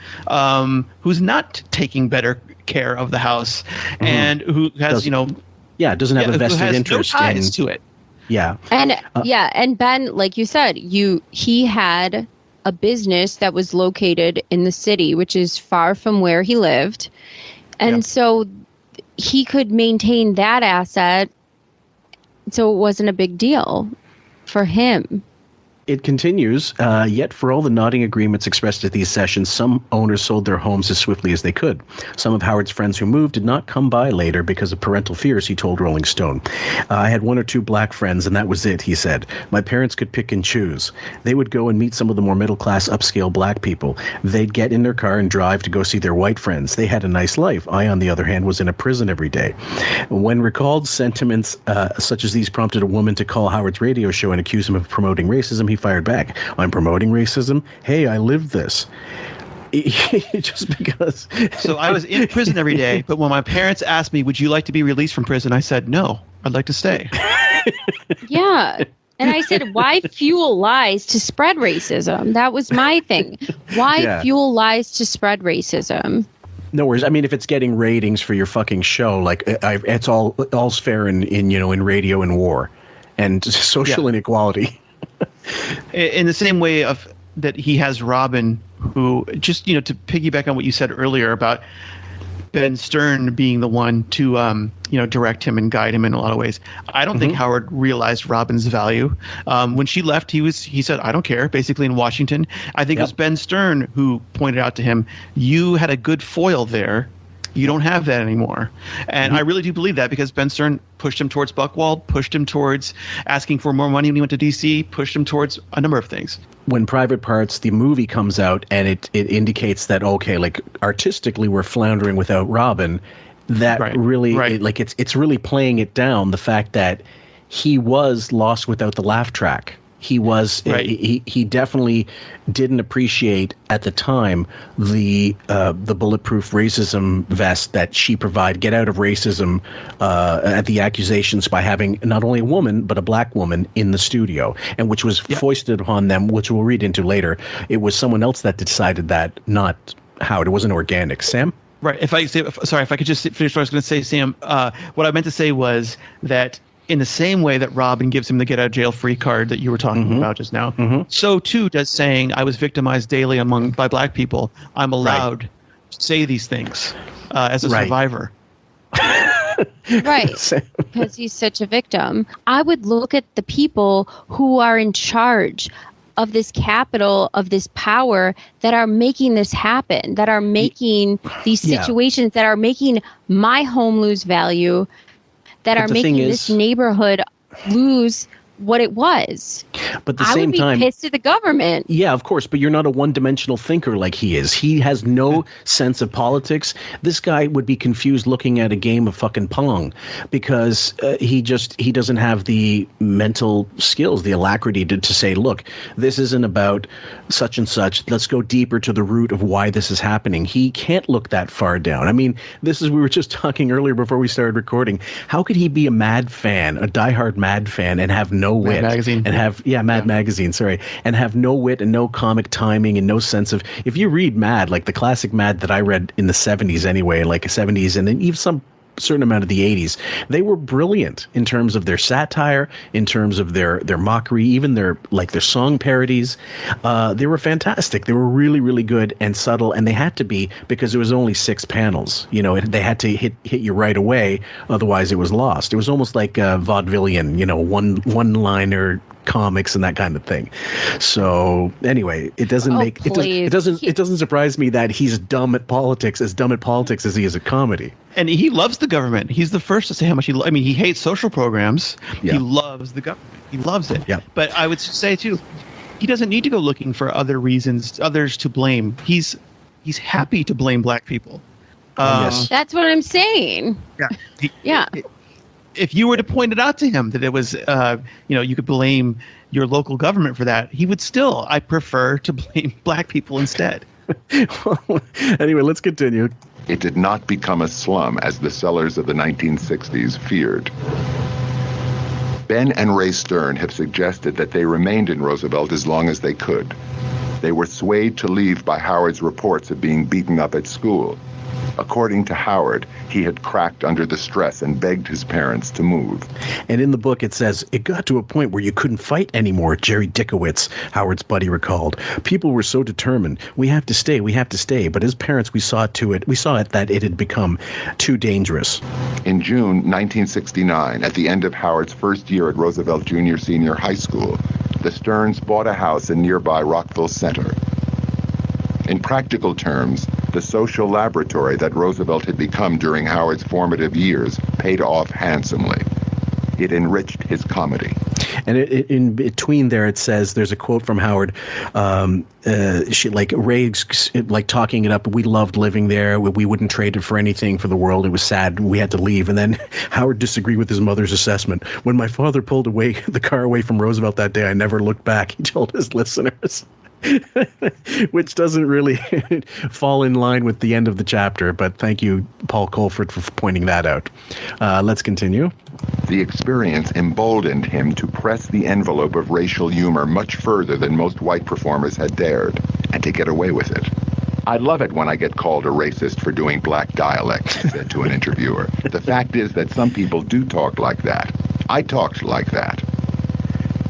who's not taking better care of the house and who has, doesn't have a vested interest no ties to it. Yeah. And Ben, like you said, he had a business that was located in the city, which is far from where he lived. And so he could maintain that asset, so it wasn't a big deal for him. It continues, yet for all the nodding agreements expressed at these sessions, some owners sold their homes as swiftly as they could. Some of Howard's friends who moved did not come by later because of parental fears, he told Rolling Stone. I had one or two black friends, and that was it, he said. My parents could pick and choose. They would go and meet some of the more middle-class, upscale black people. They'd get in their car and drive to go see their white friends. They had a nice life. I, on the other hand, was in a prison every day. When recalled sentiments such as these prompted a woman to call Howard's radio show and accuse him of promoting racism, he fired back. I'm promoting racism? Hey, I lived this. Just because. So I was in prison every day, but when my parents asked me, would you like to be released from prison? I said, no, I'd like to stay. Yeah. And I said, why fuel lies to spread racism? That was my thing. Why fuel lies to spread racism? No worries. I mean, if it's getting ratings for your fucking show, like it's all's fair in radio and war and social inequality. In the same way that he has Robin, who just, to piggyback on what you said earlier about Ben Stern being the one to, direct him and guide him in a lot of ways. I don't think Howard realized Robin's value. When she left, he said, I don't care, basically in Washington. I think it was Ben Stern who pointed out to him, you had a good foil there. You don't have that anymore. And I really do believe that because Ben Stern pushed him towards Buchwald, pushed him towards asking for more money when he went to D.C., pushed him towards a number of things. When Private Parts, the movie, comes out and it indicates that, okay, like artistically we're floundering without Robin, that it's really playing it down, the fact that he was lost without the laugh track. He was he definitely didn't appreciate at the time the bulletproof racism vest that she provided. Get out of racism at the accusations by having not only a woman but a black woman in the studio, and which was foisted upon them, which we'll read into later. It was someone else that decided that, not Howard. It wasn't organic. Sam? Right. If I could just finish what I was going to say, Sam. What I meant to say was that, in the same way that Robin gives him the get out of jail free card that you were talking about just now, so too does saying I was victimized daily by black people. I'm allowed to say these things as a survivor. Right, because he's such a victim. I would look at the people who are in charge of this capital, of this power, that are making this happen, that are making these situations, that are making my home lose value, that are making this neighborhood lose what it was. But at the same time, I would be pissed at the government. Yeah, of course, but you're not a one-dimensional thinker like he is. He has no sense of politics. This guy would be confused looking at a game of fucking Pong because he doesn't have the mental skills, the alacrity to say, look, this isn't about such and such. Let's go deeper to the root of why this is happening. He can't look that far down. I mean, we were just talking earlier before we started recording. How could he be a Mad fan, a diehard Mad fan, and have no wit? Mad Magazine. And have Mad Magazine, sorry, and have no wit and no comic timing and no sense of, if you read Mad, like the classic Mad that I read in the 70s anyway, like 70s, and then even some certain amount of the 80s, they were brilliant in terms of their satire, in terms of their mockery, even their song parodies. They were fantastic. They were really, really good and subtle, and they had to be, because it was only 6 panels. You know, they had to hit you right away, otherwise it was lost. It was almost like vaudevillian, you know, one-liner comics and that kind of thing. So anyway, it doesn't it doesn't surprise me that he's dumb at politics as he is at comedy. And he loves the government. He's the first to say how much he hates social programs. Yeah. He loves the government. He loves it. Yeah. But I would say too, he doesn't need to go looking for others to blame. He's happy to blame black people. Yes. That's what I'm saying. Yeah. If you were to point it out to him that it was, you could blame your local government for that, he would still, I prefer to blame black people instead. Well, anyway, let's continue. It did not become a slum as the sellers of the 1960s feared. Ben and Ray Stern have suggested that they remained in Roosevelt as long as they could. They were swayed to leave by Howard's reports of being beaten up at school. According to Howard, he had cracked under the stress and begged his parents to move. And in the book, it says, it got to a point where you couldn't fight anymore, Jerry Dickowitz, Howard's buddy, recalled. People were so determined. We have to stay. But as parents, we saw it that it had become too dangerous. In June 1969, at the end of Howard's first year at Roosevelt Junior Senior High School, the Sterns bought a house in nearby Rockville Center. In practical terms, the social laboratory that Roosevelt had become during Howard's formative years paid off handsomely. It enriched his comedy. And in between there, it says, there's a quote from Howard, Ray's talking it up. We loved living there. We wouldn't trade it for anything for the world. It was sad. We had to leave. And then Howard disagreed with his mother's assessment. When my father pulled the car away from Roosevelt that day, I never looked back, he told his listeners. Which doesn't really fall in line with the end of the chapter, but thank you, Paul Colford, for pointing that out. Let's continue. The experience emboldened him to press the envelope of racial humor much further than most white performers had dared, and to get away with it. I love it when I get called a racist for doing black dialect, he said to an interviewer. The fact is that some people do talk like that. I talked like that.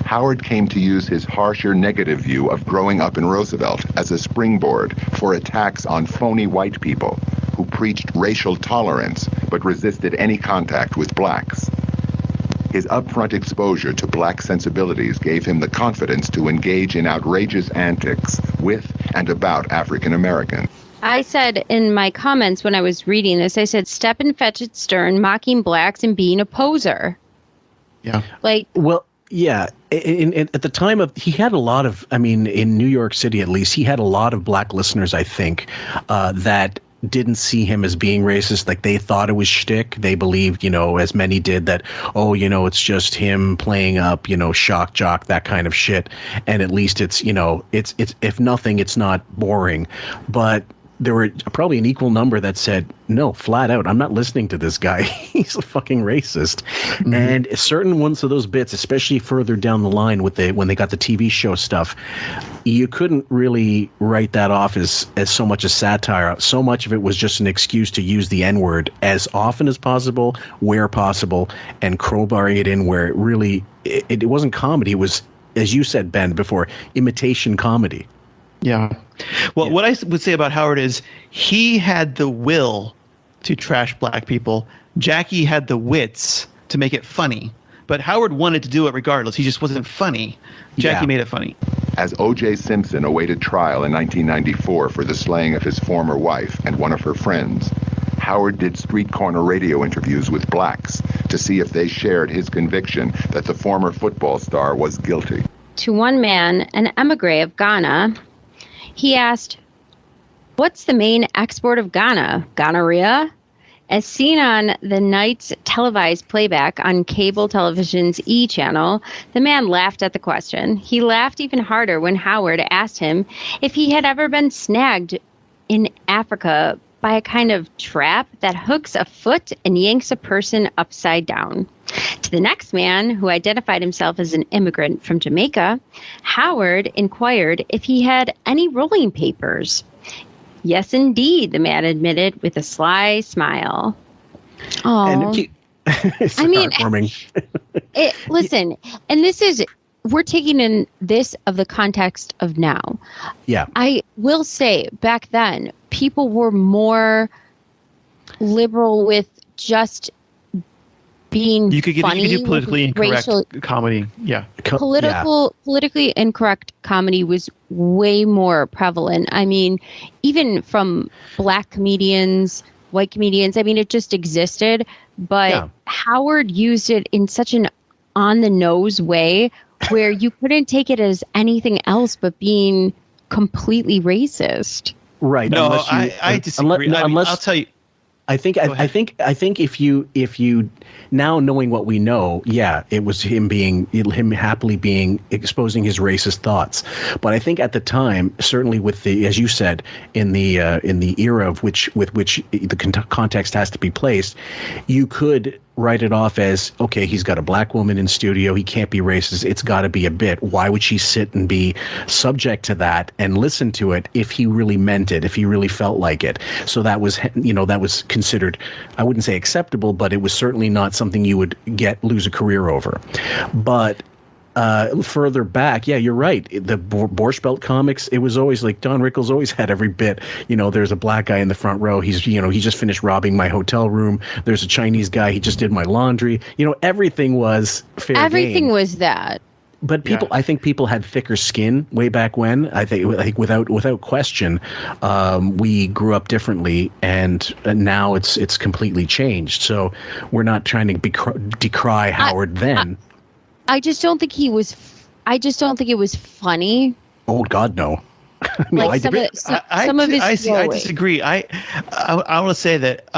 Howard came to use his harsher negative view of growing up in Roosevelt as a springboard for attacks on phony white people who preached racial tolerance but resisted any contact with blacks. His upfront exposure to black sensibilities gave him the confidence to engage in outrageous antics with and about African Americans. I said in my comments when I was reading this, I said, step and fetch it Stern, mocking blacks and being a poser. Yeah. Yeah, at the time he had a lot of, in New York City at least, he had a lot of black listeners, I think, that didn't see him as being racist. Like, they thought it was shtick. They believed, as many did, that, it's just him playing up, shock jock, that kind of shit. And at least it's if nothing, it's not boring. But there were probably an equal number that said, no, flat out, I'm not listening to this guy. He's a fucking racist. Mm-hmm. And certain ones of those bits, especially further down the line when they got the TV show stuff, you couldn't really write that off as so much as satire. So much of it was just an excuse to use the N-word as often as possible, where possible, and crowbarring it in where it wasn't comedy. It was, as you said, Ben, before, imitation comedy. Yeah. Well, what I would say about Howard is he had the will to trash black people. Jackie had the wits to make it funny. But Howard wanted to do it regardless. He just wasn't funny. Jackie made it funny. As OJ Simpson awaited trial in 1994 for the slaying of his former wife and one of her friends, Howard did street corner radio interviews with blacks to see if they shared his conviction that the former football star was guilty. To one man, an emigre of Ghana, he asked, what's the main export of Ghana? Gonorrhea? As seen on the night's televised playback on cable television's E! channel, the man laughed at the question. He laughed even harder when Howard asked him if he had ever been snagged in Africa by a kind of trap that hooks a foot and yanks a person upside down. To the next man, who identified himself as an immigrant from Jamaica, Howard inquired if he had any rolling papers. Yes, indeed, the man admitted with a sly smile. Oh, it's I mean, heartwarming. Listen, and we're taking in this of the context of now. Yeah. I will say back then, people were more liberal with just being funny. You could do politically incorrect comedy. Yeah. Politically incorrect comedy was way more prevalent. I mean, even from black comedians, white comedians, I mean, it just existed. But Howard used it in such an on-the-nose way where you couldn't take it as anything else but being completely racist. Right. No, I disagree. I'll tell you. I think if you now knowing what we know, it was him happily exposing his racist thoughts. But I think at the time, certainly with the, as you said, in the era with which the context has to be placed, you could write it off as, okay, he's got a black woman in studio, he can't be racist, it's got to be a bit. Why would she sit and be subject to that and listen to it if he really meant it, if he really felt like it? So that was considered, I wouldn't say acceptable, but it was certainly not something you would lose a career over. But further back, you're right. The Borscht Belt comics, it was always like Don Rickles always had every bit. There's a black guy in the front row. He just finished robbing my hotel room. There's a Chinese guy. He just did my laundry. Everything was fair game. Everything was that. But I think people had thicker skin way back when. I think without question, we grew up differently, and now it's completely changed. So we're not trying to decry Howard then. I just don't think he was. I just don't think it was funny. Oh God, no. I disagree. I want to say that.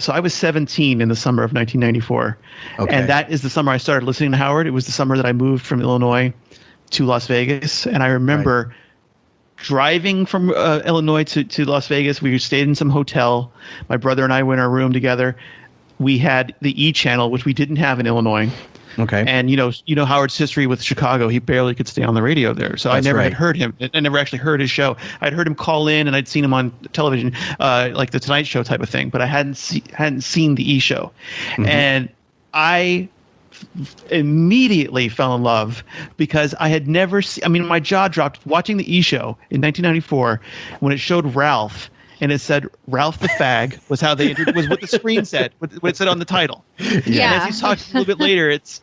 So I was 17 in the summer of 1994, and that is the summer I started listening to Howard. It was the summer that I moved from Illinois to Las Vegas, and I remember driving from Illinois to Las Vegas. We stayed in some hotel. My brother and I were in our room together. We had the E channel, which we didn't have in Illinois. Okay. And you know Howard's history with Chicago, he barely could stay on the radio there. So I never had heard him. I never actually heard his show. I'd heard him call in, and I'd seen him on television, like the Tonight Show type of thing, but I hadn't seen the E show. Mm-hmm. And I immediately fell in love because I had never seen, my jaw dropped watching the E show in 1994 when it showed Ralph. And it said Ralph the Fag was how they was what the screen said, what it said on the title. Yeah. And as he talked a little bit later, it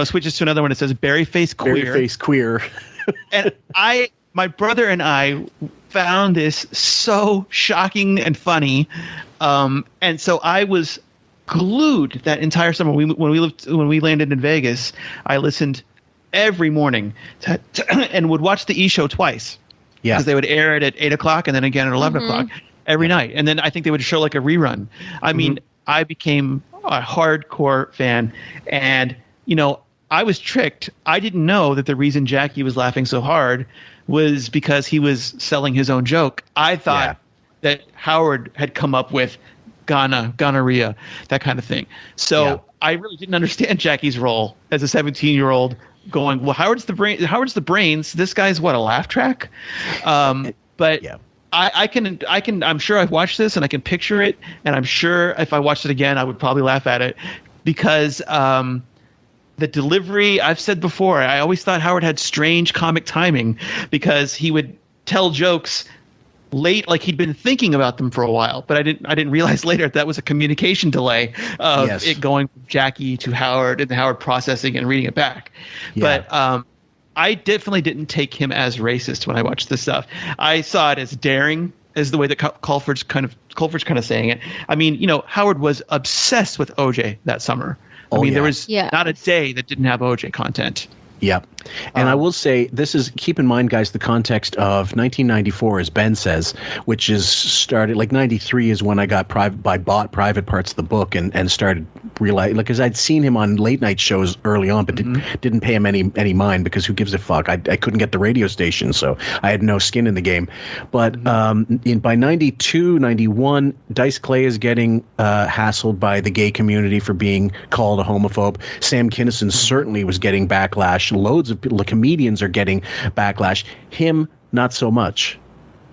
switches to another one. It says Berry-faced queer. Berry-faced queer. And my brother and I found this so shocking and funny, and so I was glued that entire summer. When we landed in Vegas, I listened every morning and would watch the E show twice. Yeah, because they would air it at 8 o'clock and then again at 11 o'clock every night. And then I think they would show like a rerun. I mean, I became a hardcore fan. And, I was tricked. I didn't know that the reason Jackie was laughing so hard was because he was selling his own joke. I thought that Howard had come up with gonorrhea, that kind of thing. So I really didn't understand Jackie's role as a 17-year-old. Going, well, Howard's the brains. This guy's what, a laugh track? But I can. I'm sure I've watched this and I can picture it, and I'm sure if I watched it again, I would probably laugh at it because the delivery. I've said before, I always thought Howard had strange comic timing because he would tell jokes late, like he'd been thinking about them for a while, but I didn't realize later that was a communication delay of it going from Jackie to Howard and Howard processing and reading it back. But I definitely didn't take him as racist when I watched this stuff. I saw it as daring, as the way that Colford's kind of saying it. I mean, Howard was obsessed with OJ that summer. There was not a day that didn't have OJ content. Yep. And I will say, keep in mind, guys, the context of 1994, as Ben says, which is started, like 93 is when I bought private parts of the book and started realizing, because I'd seen him on late night shows early on, but didn't pay him any mind because who gives a fuck? I couldn't get the radio station, so I had no skin in the game. But by 92, 91, Dice Clay is getting hassled by the gay community for being called a homophobe. Sam Kinison certainly was getting backlash. Loads of comedians are getting backlash. Him, not so much.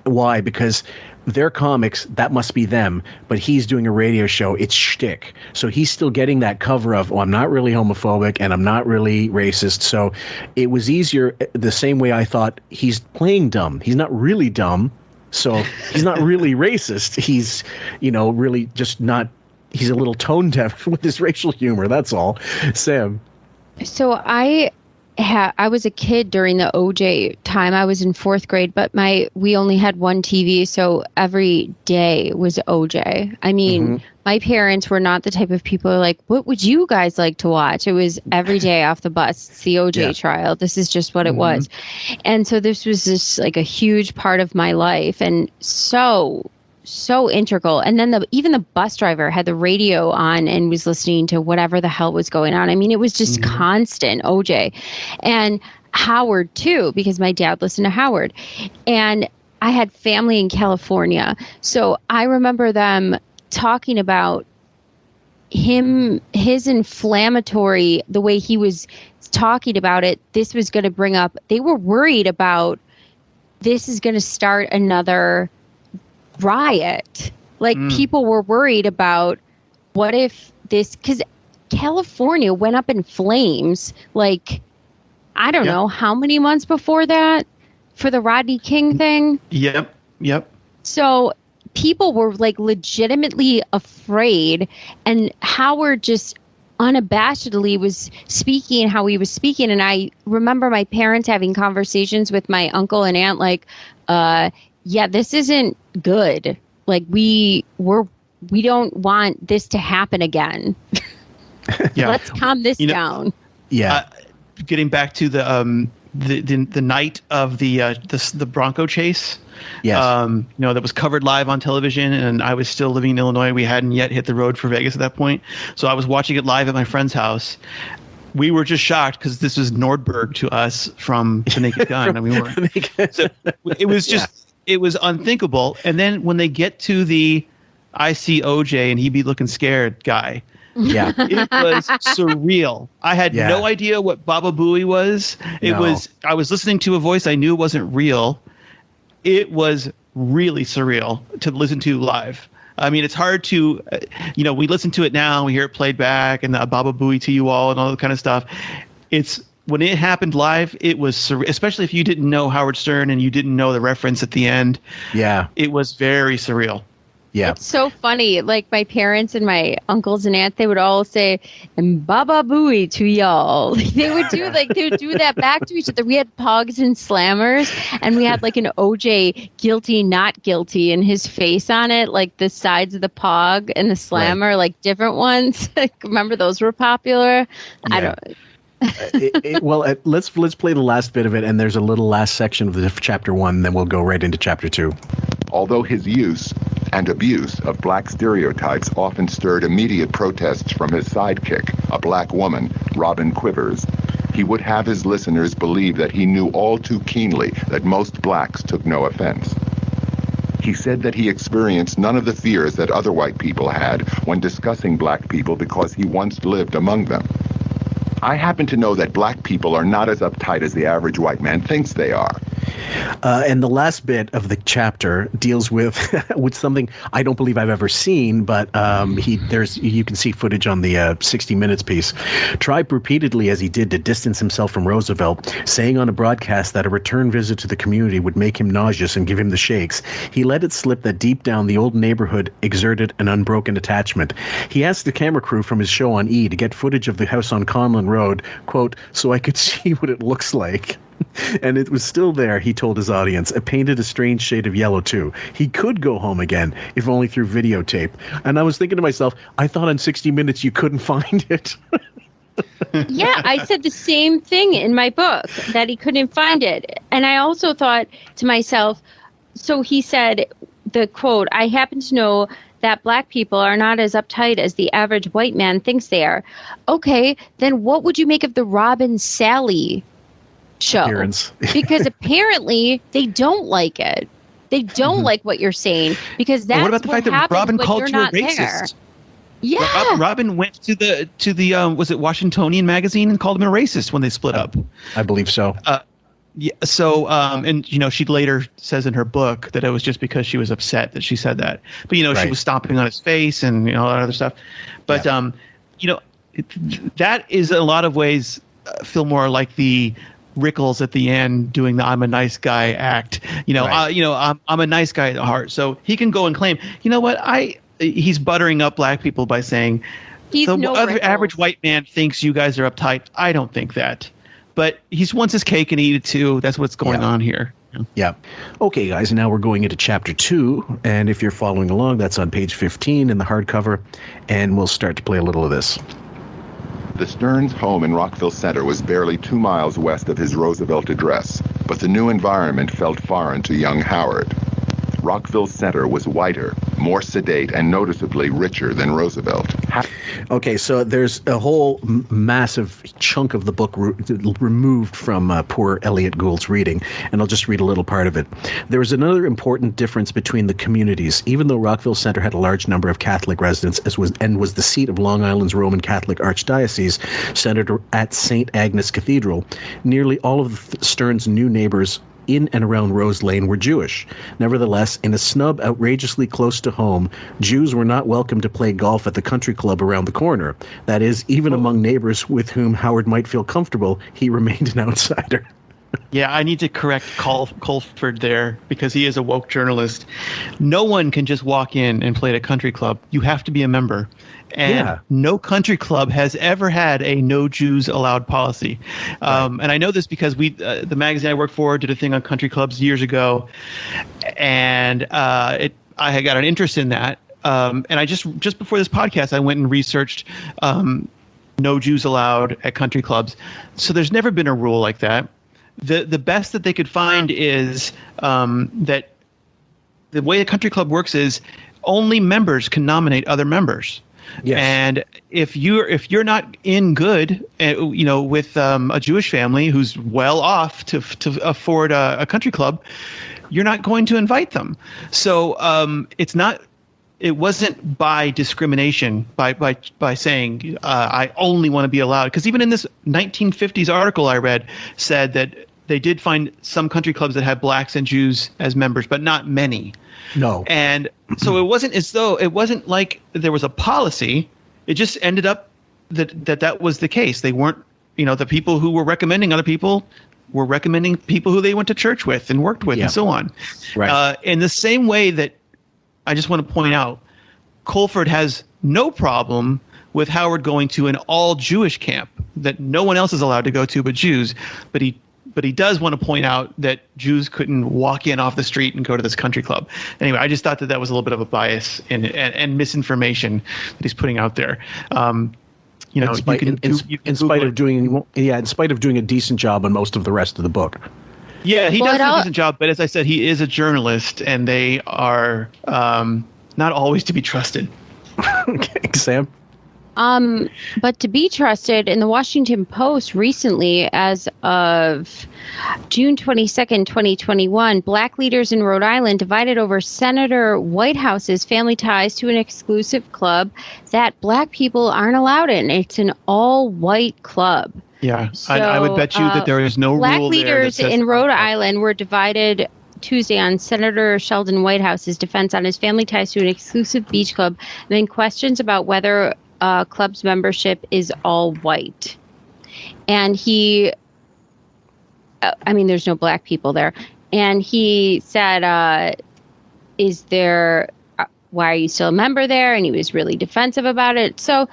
Why? Because they're comics, that must be them, but he's doing a radio show, it's shtick. So he's still getting that cover of, I'm not really homophobic and I'm not really racist. So it was easier, the same way I thought he's playing dumb. He's not really dumb, so he's not really racist. He's, really just not, he's a little tone deaf with his racial humor, that's all. Sam. So I was a kid during the OJ time. I was in 4th grade, but we only had one TV, so every day was OJ. I mean, my parents were not the type of people who are like, what would you guys like to watch? It was every day off the bus. It's the OJ trial. This is just what it was. And so this was just like a huge part of my life, and so integral. And then even the bus driver had the radio on and was listening to whatever the hell was going on. I mean, it was just constant OJ. And Howard too, because my dad listened to Howard. And I had family in California. So I remember them talking about his inflammatory, the way he was talking about it. This was going to bring up, they were worried about, this is going to start another riot. Like people were worried about, what if this, because California went up in flames, like, I don't know how many months before that for the Rodney King thing. Yep. So people were like legitimately afraid, and Howard just unabashedly was speaking how he was speaking. And I remember my parents having conversations with my uncle and aunt, like, this isn't good. Like we don't want this to happen again. Let's calm this down. Getting back to the night of the Bronco chase. Yes. That was covered live on television, and I was still living in Illinois. We hadn't yet hit the road for Vegas at that point. So I was watching it live at my friend's house. We were just shocked because this was Nordberg to us from The Naked Gun. I mean, so it was just, it was unthinkable. And then when they get to the I see OJ and he be looking scared guy, it was surreal. I had no idea what Baba Booey was. I was listening to a voice I knew wasn't real. It was really surreal to listen to live. I mean, it's hard to, we listen to it now, we hear it played back, and the Baba Booey to you all and all that kind of stuff. When it happened live, it was surreal, especially if you didn't know Howard Stern and you didn't know the reference at the end. Yeah. It was very surreal. Yeah. It's so funny. Like my parents and my uncles and aunts, they would all say, and Baba Booey to y'all. They would do that back to each other. We had pogs and slammers, and we had like an OJ guilty, not guilty, and his face on it, like the sides of the pog and the slammer, like different ones. Remember those were popular? Yeah. I don't. Let's play the last bit of it, and there's a little last section of the chapter 1, then we'll go right into chapter 2. Although his use and abuse of black stereotypes often stirred immediate protests from his sidekick, a black woman, Robin Quivers, he would have his listeners believe that he knew all too keenly that most blacks took no offense. He said that he experienced none of the fears that other white people had when discussing black people because he once lived among them. I happen to know that black people are not as uptight as the average white man thinks they are. And the last bit of the chapter deals with something I don't believe I've ever seen, but you can see footage on the 60 Minutes piece. Tried repeatedly as he did to distance himself from Roosevelt, saying on a broadcast that a return visit to the community would make him nauseous and give him the shakes. He let it slip that deep down the old neighborhood exerted an unbroken attachment. He asked the camera crew from his show on E to get footage of the house on Conlin Road, quote, so I could see what it looks like. And it was still there, he told his audience. It painted a strange shade of yellow, too. He could go home again, if only through videotape. And I was thinking to myself, I thought on 60 Minutes you couldn't find it. Yeah, I said the same thing in my book, that he couldn't find it. And I also thought to myself, so he said, the quote, I happen to know that black people are not as uptight as the average white man thinks they are. Okay, then what would you make of the Robin Sally show? Because apparently they don't like it. They don't like what you're saying, because that's what about the fact that Robin called you a racist? There. Yeah, Robin went to the was it Washingtonian magazine and called him a racist when they split up. I believe so. Yeah. So, and she later says in her book that it was just because she was upset that she said that. But she was stomping on his face and all that other stuff. But that is in a lot of ways feel more like the Rickles at the end doing the "I'm a nice guy" act. I'm a nice guy at heart, so he can go and claim. You know what? He's buttering up black people by saying the other average white man thinks you guys are uptight. I don't think that. But he wants his cake and eat it too. That's what's going on here. Yeah. Okay, guys, now we're going into chapter 2. And if you're following along, that's on page 15 in the hardcover. And we'll start to play a little of this. The Stearns' home in Rockville Center was barely 2 miles west of his Roosevelt address, but the new environment felt foreign to young Howard. Rockville Center was whiter, more sedate, and noticeably richer than Roosevelt. Okay, so there's a whole massive chunk of the book removed from poor Elliot Gould's reading, and I'll just read a little part of it. There was another important difference between the communities. Even though Rockville Center had a large number of Catholic residents and was the seat of Long Island's Roman Catholic Archdiocese, centered at St. Agnes Cathedral, nearly all of the Stearns' new neighbors in and around Rose Lane were Jewish. Nevertheless, in a snub outrageously close to home, Jews were not welcome to play golf at the country club around the corner. That is, even among neighbors with whom Howard might feel comfortable, he remained an outsider. Yeah, I need to correct Colford there because he is a woke journalist. No one can just walk in and play at a country club. You have to be a member. And no country club has ever had a no Jews allowed policy. And I know this because the magazine I work for did a thing on country clubs years ago. And I had got an interest in that. And I just before this podcast, I went and researched no Jews allowed at country clubs. So there's never been a rule like that. The best that they could find is that the way a country club works is only members can nominate other members. Yes. And if you're not in good, with a Jewish family who's well off to afford a country club, you're not going to invite them. So it wasn't by discrimination by saying I only want to be allowed, because even in this 1950s article I read said that they did find some country clubs that had blacks and Jews as members, but not many. No. And so it wasn't like there was a policy. It just ended up that was the case. They weren't, the people who were recommending other people were recommending people who they went to church with and worked with and so on. Right. In the same way that I just want to point out, Colford has no problem with Howard going to an all Jewish camp that no one else is allowed to go to but Jews, but he does want to point out that Jews couldn't walk in off the street and go to this country club. Anyway, I just thought that was a little bit of a bias and misinformation that he's putting out there. In spite of doing a decent job on most of the rest of the book. Yeah, he does a decent job, but as I said, he is a journalist, and they are not always to be trusted. Okay, Sam. But to be trusted, in the Washington Post recently, as of June 22nd, 2021, black leaders in Rhode Island divided over Senator Whitehouse's family ties to an exclusive club that black people aren't allowed in. It's an all-white club. Yeah, so, I would bet you that there is no black rule there. Black leaders in Rhode Island were divided Tuesday on Senator Sheldon Whitehouse's defense on his family ties to an exclusive beach club, and then questions about whether club's membership is all white. And there's no black people there. And he said, why are you still a member there? And he was really defensive about it. So,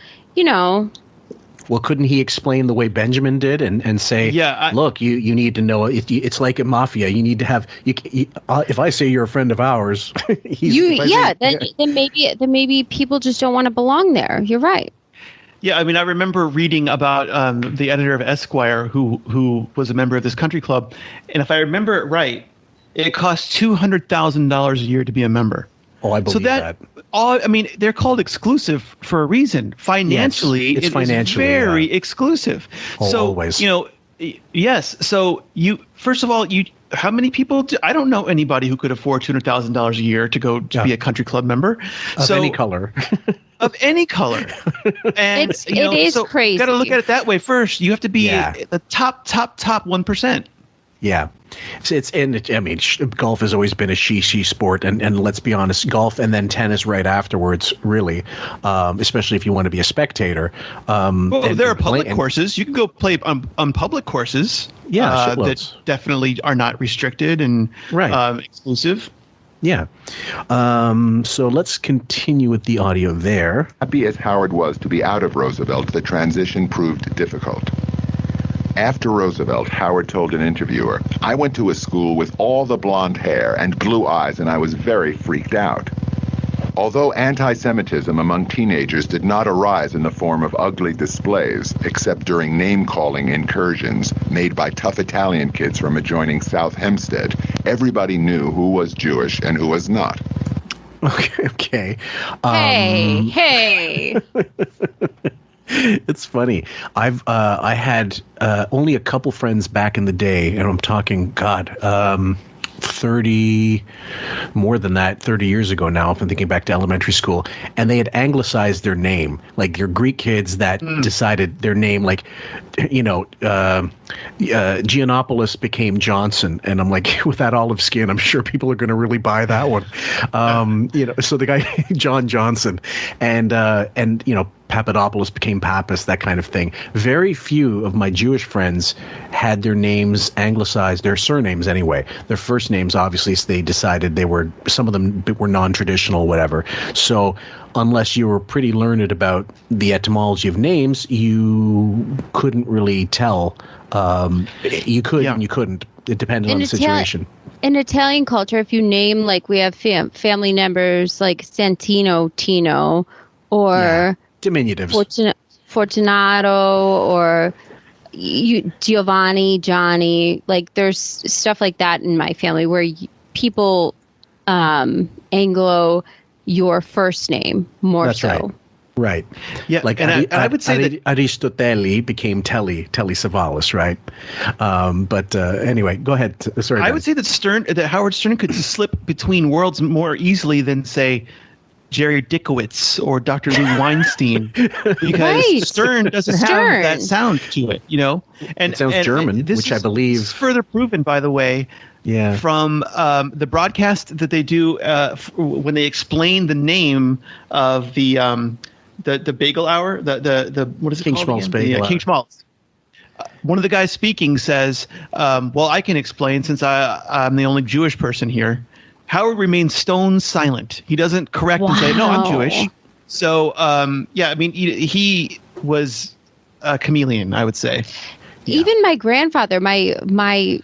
Well, couldn't he explain the way Benjamen did and say, look, you need to know, it's like a mafia. You need to have, if I say you're a friend of ours, then maybe people just don't want to belong there. You're right. Yeah, I remember reading about the editor of Esquire who was a member of this country club. And if I remember it right, it costs $200,000 a year to be a member. Oh, I believe that. They're called exclusive for a reason. Financially, yes, it's financially very exclusive. So, always. Yes. So first of all, how many people? I don't know anybody who could afford $200,000 a year to go to be a country club member. Of any color. Of any color. And it is crazy. You got to look at it that way first. You have to be the top 1%. Yeah. Golf has always been a she sport, and let's be honest, golf and then tennis right afterwards, really, especially if you want to be a spectator. There are public courses. You can go play on public courses. Yeah, that definitely are not restricted and exclusive. Yeah. So let's continue with the audio there. Happy as Howard was to be out of Roosevelt, the transition proved difficult. After Roosevelt, Howard told an interviewer, "I went to a school with all the blonde hair and blue eyes, and I was very freaked out." Although anti-Semitism among teenagers did not arise in the form of ugly displays, except during name-calling incursions made by tough Italian kids from adjoining South Hempstead, everybody knew who was Jewish and who was not. Okay. Hey. It's funny. I had only a couple friends back in the day, and I'm talking, 30 years ago now, if I'm thinking back to elementary school, and they had anglicized their name, like your Greek kids that decided their name, like, Giannopoulos became Johnson, and I'm like, with that olive skin, I'm sure people are going to really buy that one. So the guy John Johnson, and Papadopoulos became Pappas, that kind of thing. Very few of my Jewish friends had their names anglicized, their surnames anyway. Their first names, obviously, they decided some of them were non-traditional, whatever. So unless you were pretty learned about the etymology of names, you couldn't really tell. You could and you couldn't. It depended on the situation. In Italian culture, if you name, like, we have family members like Santino, Tino, or diminutives, Fortunato, or Giovanni, Johnny. Like, there's stuff like that in my family where people Anglo your first name more. That's so. Right. Yeah. Like, and I would say that Aristoteli became Telly Savalas, right? But anyway, go ahead. Sorry. I would say that Howard Stern could slip between worlds more easily than, say, Jerry Dickowitz or Dr. Lou Weinstein, because Stern doesn't have that sound to it, And it sounds German, which I believe is further proven, by the way, from the broadcast that they do when they explain the name of the bagel hour, the what is it King called? Schmaltz bagel hour. King Schmaltz. One of the guys speaking says, "Well, I can explain since I'm the only Jewish person here." Howard remains stone silent. He doesn't correct and say, "No, I'm Jewish." So, he was a chameleon, I would say. Yeah. Even my grandfather, my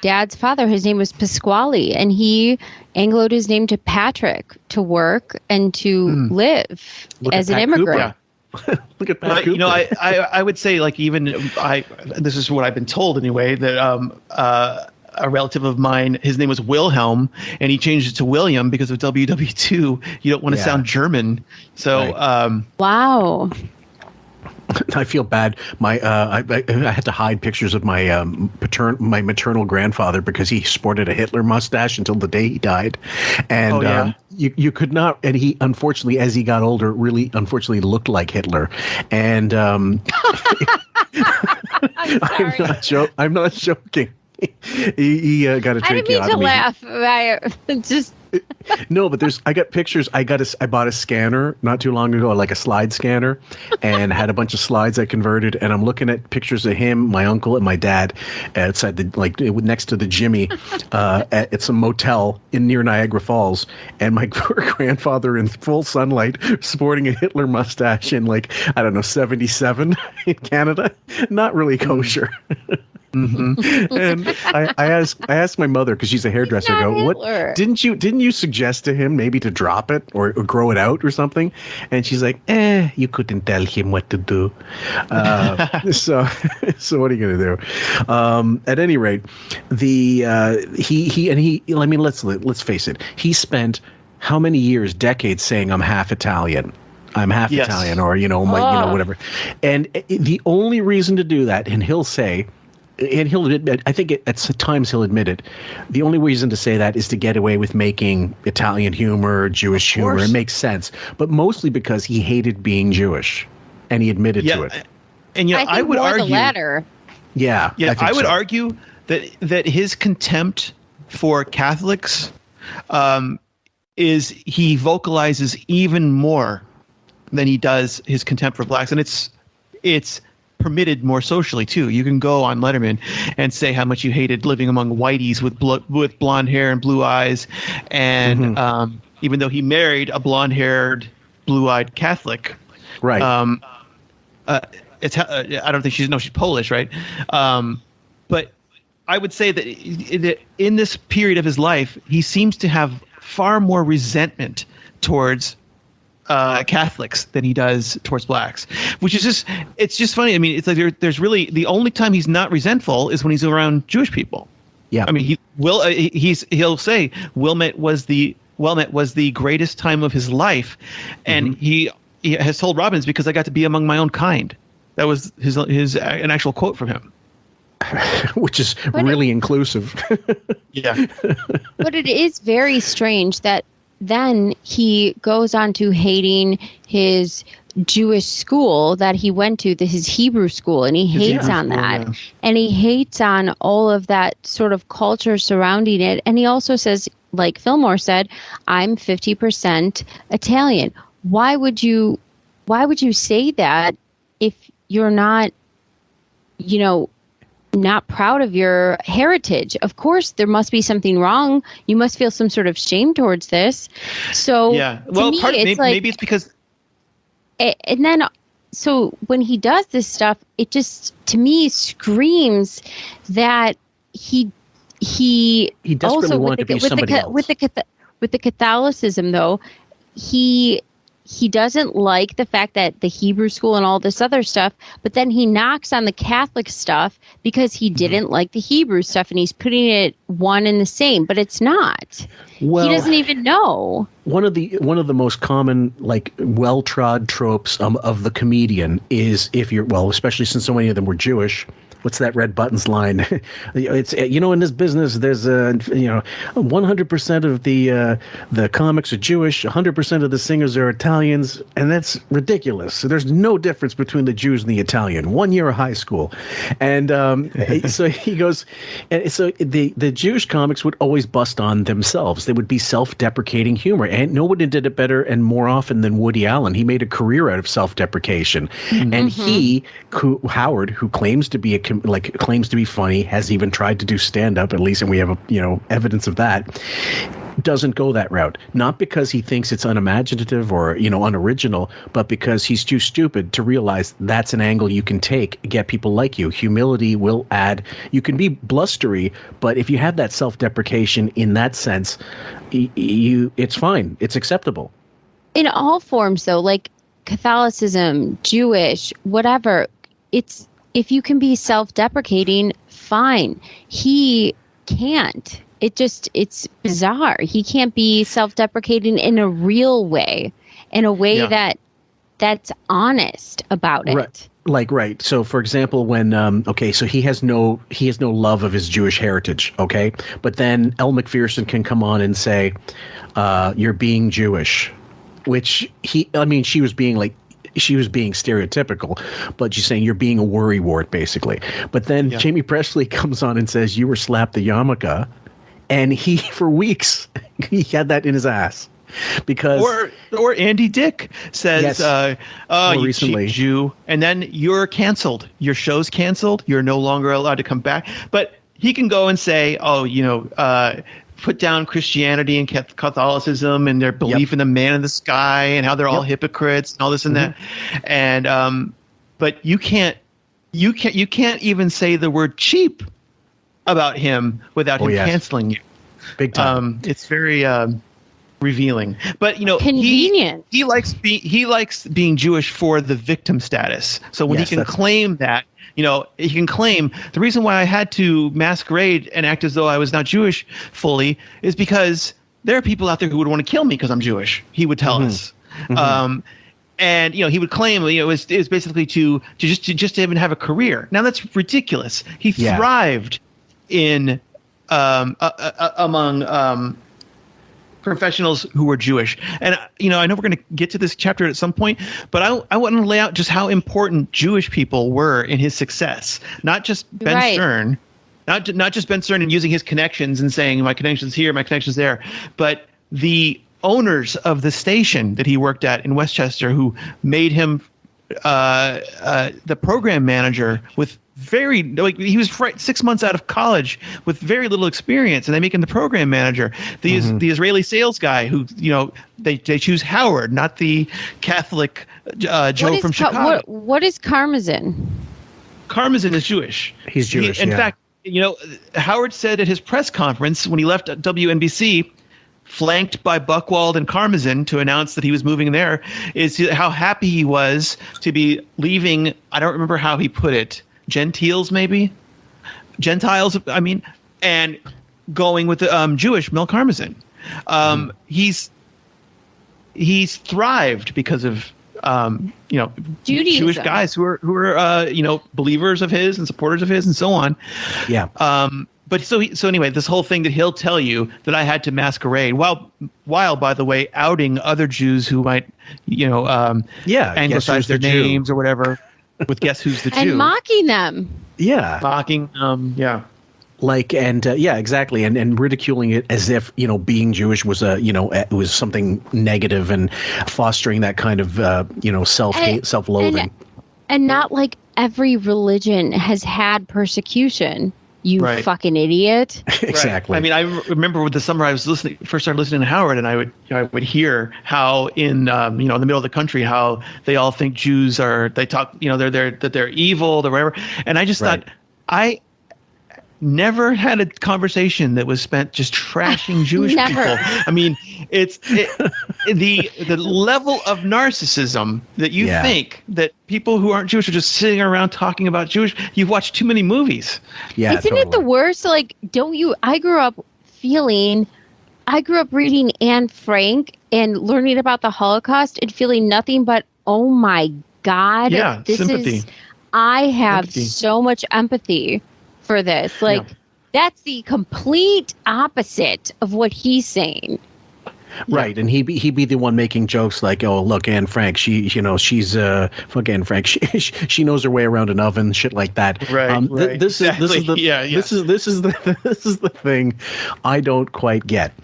dad's father, his name was Pasquale, and he Angloed his name to Patrick to work and to live as an immigrant. Look at Pat Cooper. I would say, like, this is what I've been told anyway, that a relative of mine, his name was Wilhelm, and he changed it to William because of WW2. You don't want to sound German. So, wow. I feel bad. I had to hide pictures of my maternal grandfather because he sported a Hitler mustache until the day he died, and you could not. And he, unfortunately, as he got older, really unfortunately looked like Hitler. And I'm not joking. He got a tracheotomy. I didn't mean to laugh. No, but I got pictures. I bought a scanner not too long ago, like a slide scanner, and had a bunch of slides I converted. And I'm looking at pictures of him, my uncle, and my dad outside next to the Jimmy at some motel near Niagara Falls, and my grandfather in full sunlight, sporting a Hitler mustache in 77 in Canada. Not really kosher. Mm-hmm. And I asked my mother, because she's a hairdresser, what didn't you suggest to him maybe to drop it or grow it out or something? And she's like, you couldn't tell him what to do. So what are you gonna do? At any rate, let's face it, he spent how many years, decades, saying I'm half Italian. I'm half Italian, or whatever. And the only reason to do that, and he'll say, and he'll admit, I think at times he'll admit it, the only reason to say that is to get away with making Italian humor, Jewish humor. It makes sense. But mostly because he hated being Jewish, and he admitted to it. And I would argue the latter. Yeah. I would argue that his contempt for Catholics is he vocalizes even more than he does his contempt for blacks, and it's permitted more socially too. You can go on Letterman and say how much you hated living among whiteys with blonde hair and blue eyes, and even though he married a blonde-haired, blue-eyed Catholic, right? I don't think she's Polish, right? But I would say that in this period of his life, he seems to have far more resentment towards Catholics than he does towards blacks, which is it's just funny. I mean, it's like there's really the only time he's not resentful is when he's around Jewish people. Yeah, I mean, he'll say Wilmette was the greatest time of his life, and he has told Robbins, because I got to be among my own kind. That was an actual quote from him. Which is really inclusive. Yeah. But it is very strange that then he goes on to hating his Jewish school that he went to, his Hebrew school, and he hates on that. Yeah. And he hates on all of that sort of culture surrounding it. And he also says, like Fillmore said, I'm 50% Italian. Why would you say that if you're not, not proud of your heritage? Of course, there must be something wrong. You must feel some sort of shame towards this. So yeah, well, maybe it's because. And then, so when he does this stuff, it just to me screams that he desperately also wanted to be somebody else. With the Catholicism, though, he doesn't like the fact that the Hebrew school and all this other stuff, but then he knocks on the Catholic stuff because he didn't like the Hebrew stuff, and he's putting it one and the same, but it's not. Well, he doesn't even know. One of the most common, like, well-trod tropes of the comedian is, if you're, well, especially since so many of them were Jewish, what's that Red Buttons line? It's, in this business, there's 100% of the comics are Jewish, 100% of the singers are Italians, and that's ridiculous. So there's no difference between the Jews and the Italian. 1 year of high school, and so he goes, and so the Jewish comics would always bust on themselves. They would be self-deprecating humor, and no one did it better and more often than Woody Allen. He made a career out of self-deprecation, and Howard, who claims to be claims to be funny, has even tried to do stand-up, at least, and we have evidence of that, doesn't go that route. Not because he thinks it's unimaginative or unoriginal, but because he's too stupid to realize that's an angle you can take, get people like you. Humility will add. You can be blustery, but if you have that self-deprecation in that sense, it's fine. It's acceptable. In all forms, though, like Catholicism, Jewish, whatever, it's, if you can be self-deprecating, fine. He can't. It's bizarre. He can't be self-deprecating in a real way, in a way that's honest about it. Right. So, for example, when so he has no love of his Jewish heritage. Okay, but then Elle Macpherson can come on and say, "You're being Jewish," which she was being stereotypical, but she's saying you're being a worrywart, basically. But then Jamie Presley comes on and says you were slapped the yarmulke, and he, for weeks, he had that in his ass. Because or Andy Dick says, you recently, cheap Jew, and then you're canceled. Your show's canceled. You're no longer allowed to come back. But he can go and say, put down Christianity and Catholicism and their belief in the man in the sky and how they're all hypocrites and all this and that. And but you can't even say the word cheap about him without him canceling you. Big time. It's very revealing, but convenient. He likes being Jewish for the victim status. So when he can claim that, he can claim the reason why I had to masquerade and act as though I was not Jewish fully is because there are people out there who would want to kill me because I'm Jewish. He would tell us, and he would claim it was basically to even have a career. Now that's ridiculous. He thrived in among professionals who were Jewish. And, I know we're going to get to this chapter at some point, but I want to lay out just how important Jewish people were in his success. Not just Ben Stern, Not just Ben Stern and using his connections and saying my connection's here, my connection's there, but the owners of the station that he worked at in Westchester who made him the program manager with he was 6 months out of college with very little experience, and they make him the program manager. The Israeli sales guy who, they choose Howard, not the Catholic Joe from Chicago. What is Karmazin? Karmazin is Jewish. He's Jewish. In fact, Howard said at his press conference when he left WNBC, flanked by Buchwald and Karmazin to announce that he was moving there, is how happy he was to be leaving. I don't remember how he put it. Gentiles, I mean, and going with the Jewish Mel Karmazin. He's thrived because of Jewish guys who are believers of his and supporters of his and so on. Yeah. But so anyway, this whole thing that he'll tell you that I had to masquerade while by the way outing other Jews who might anglicize their names or whatever with Guess Who's the Jew, and mocking them. Yeah. Mocking. Yeah. Exactly, and ridiculing it as if being Jewish was it was something negative and fostering that kind of self-hate, self-loathing. And not like every religion has had persecution. You fucking idiot! Exactly. Right. I mean, I remember with the summer I was first started listening to Howard, and I would hear how in in the middle of the country how they all think Jews they talk they're evil, they're whatever, and I just thought I never had a conversation that was spent just trashing Jewish people. I mean, it's the level of narcissism that you think that people who aren't Jewish are just sitting around talking about Jewish. You've watched too many movies. Yeah, isn't it the worst? Like, don't you? I grew up reading Anne Frank and learning about the Holocaust and feeling nothing but, oh my God, sympathy. I have so much empathy for this. That's the complete opposite of what he's saying. Right, and he'd be the one making jokes like, "Oh, look, Anne Frank, she's fuck Anne Frank, she knows her way around an oven, shit like that." Right, This is the thing I don't quite get.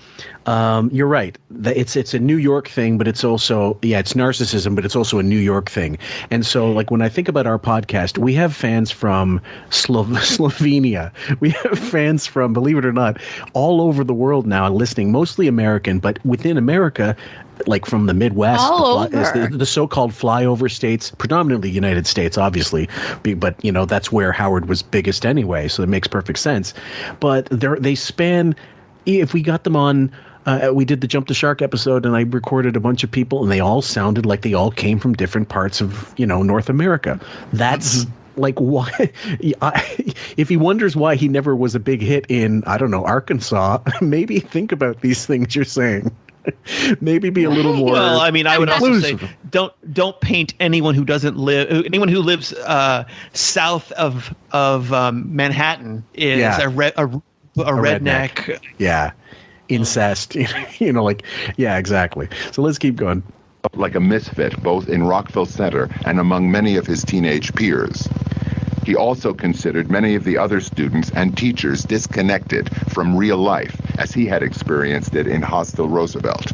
You're right. It's a New York thing, but it's also it's narcissism, but it's also a New York thing. And so, like when I think about our podcast, we have fans from Slovenia, we have fans from, believe it or not, all over the world now listening, mostly American, but within America, like from the Midwest, the so-called flyover states, predominantly United States, obviously, but that's where Howard was biggest anyway, so it makes perfect sense. But they span. If we got them on. We did the Jump the Shark episode, and I recorded a bunch of people, and they all sounded like they all came from different parts of, North America. That's like why. If he wonders why he never was a big hit in, I don't know, Arkansas, maybe think about these things you're saying. Maybe be a little more. Well, I mean, I would also say don't paint anyone who who lives south of Manhattan is a redneck. Yeah. Incest, exactly. So let's keep going. Like a misfit, both in Rockville Center and among many of his teenage peers. He also considered many of the other students and teachers disconnected from real life, as he had experienced it in hostile Roosevelt.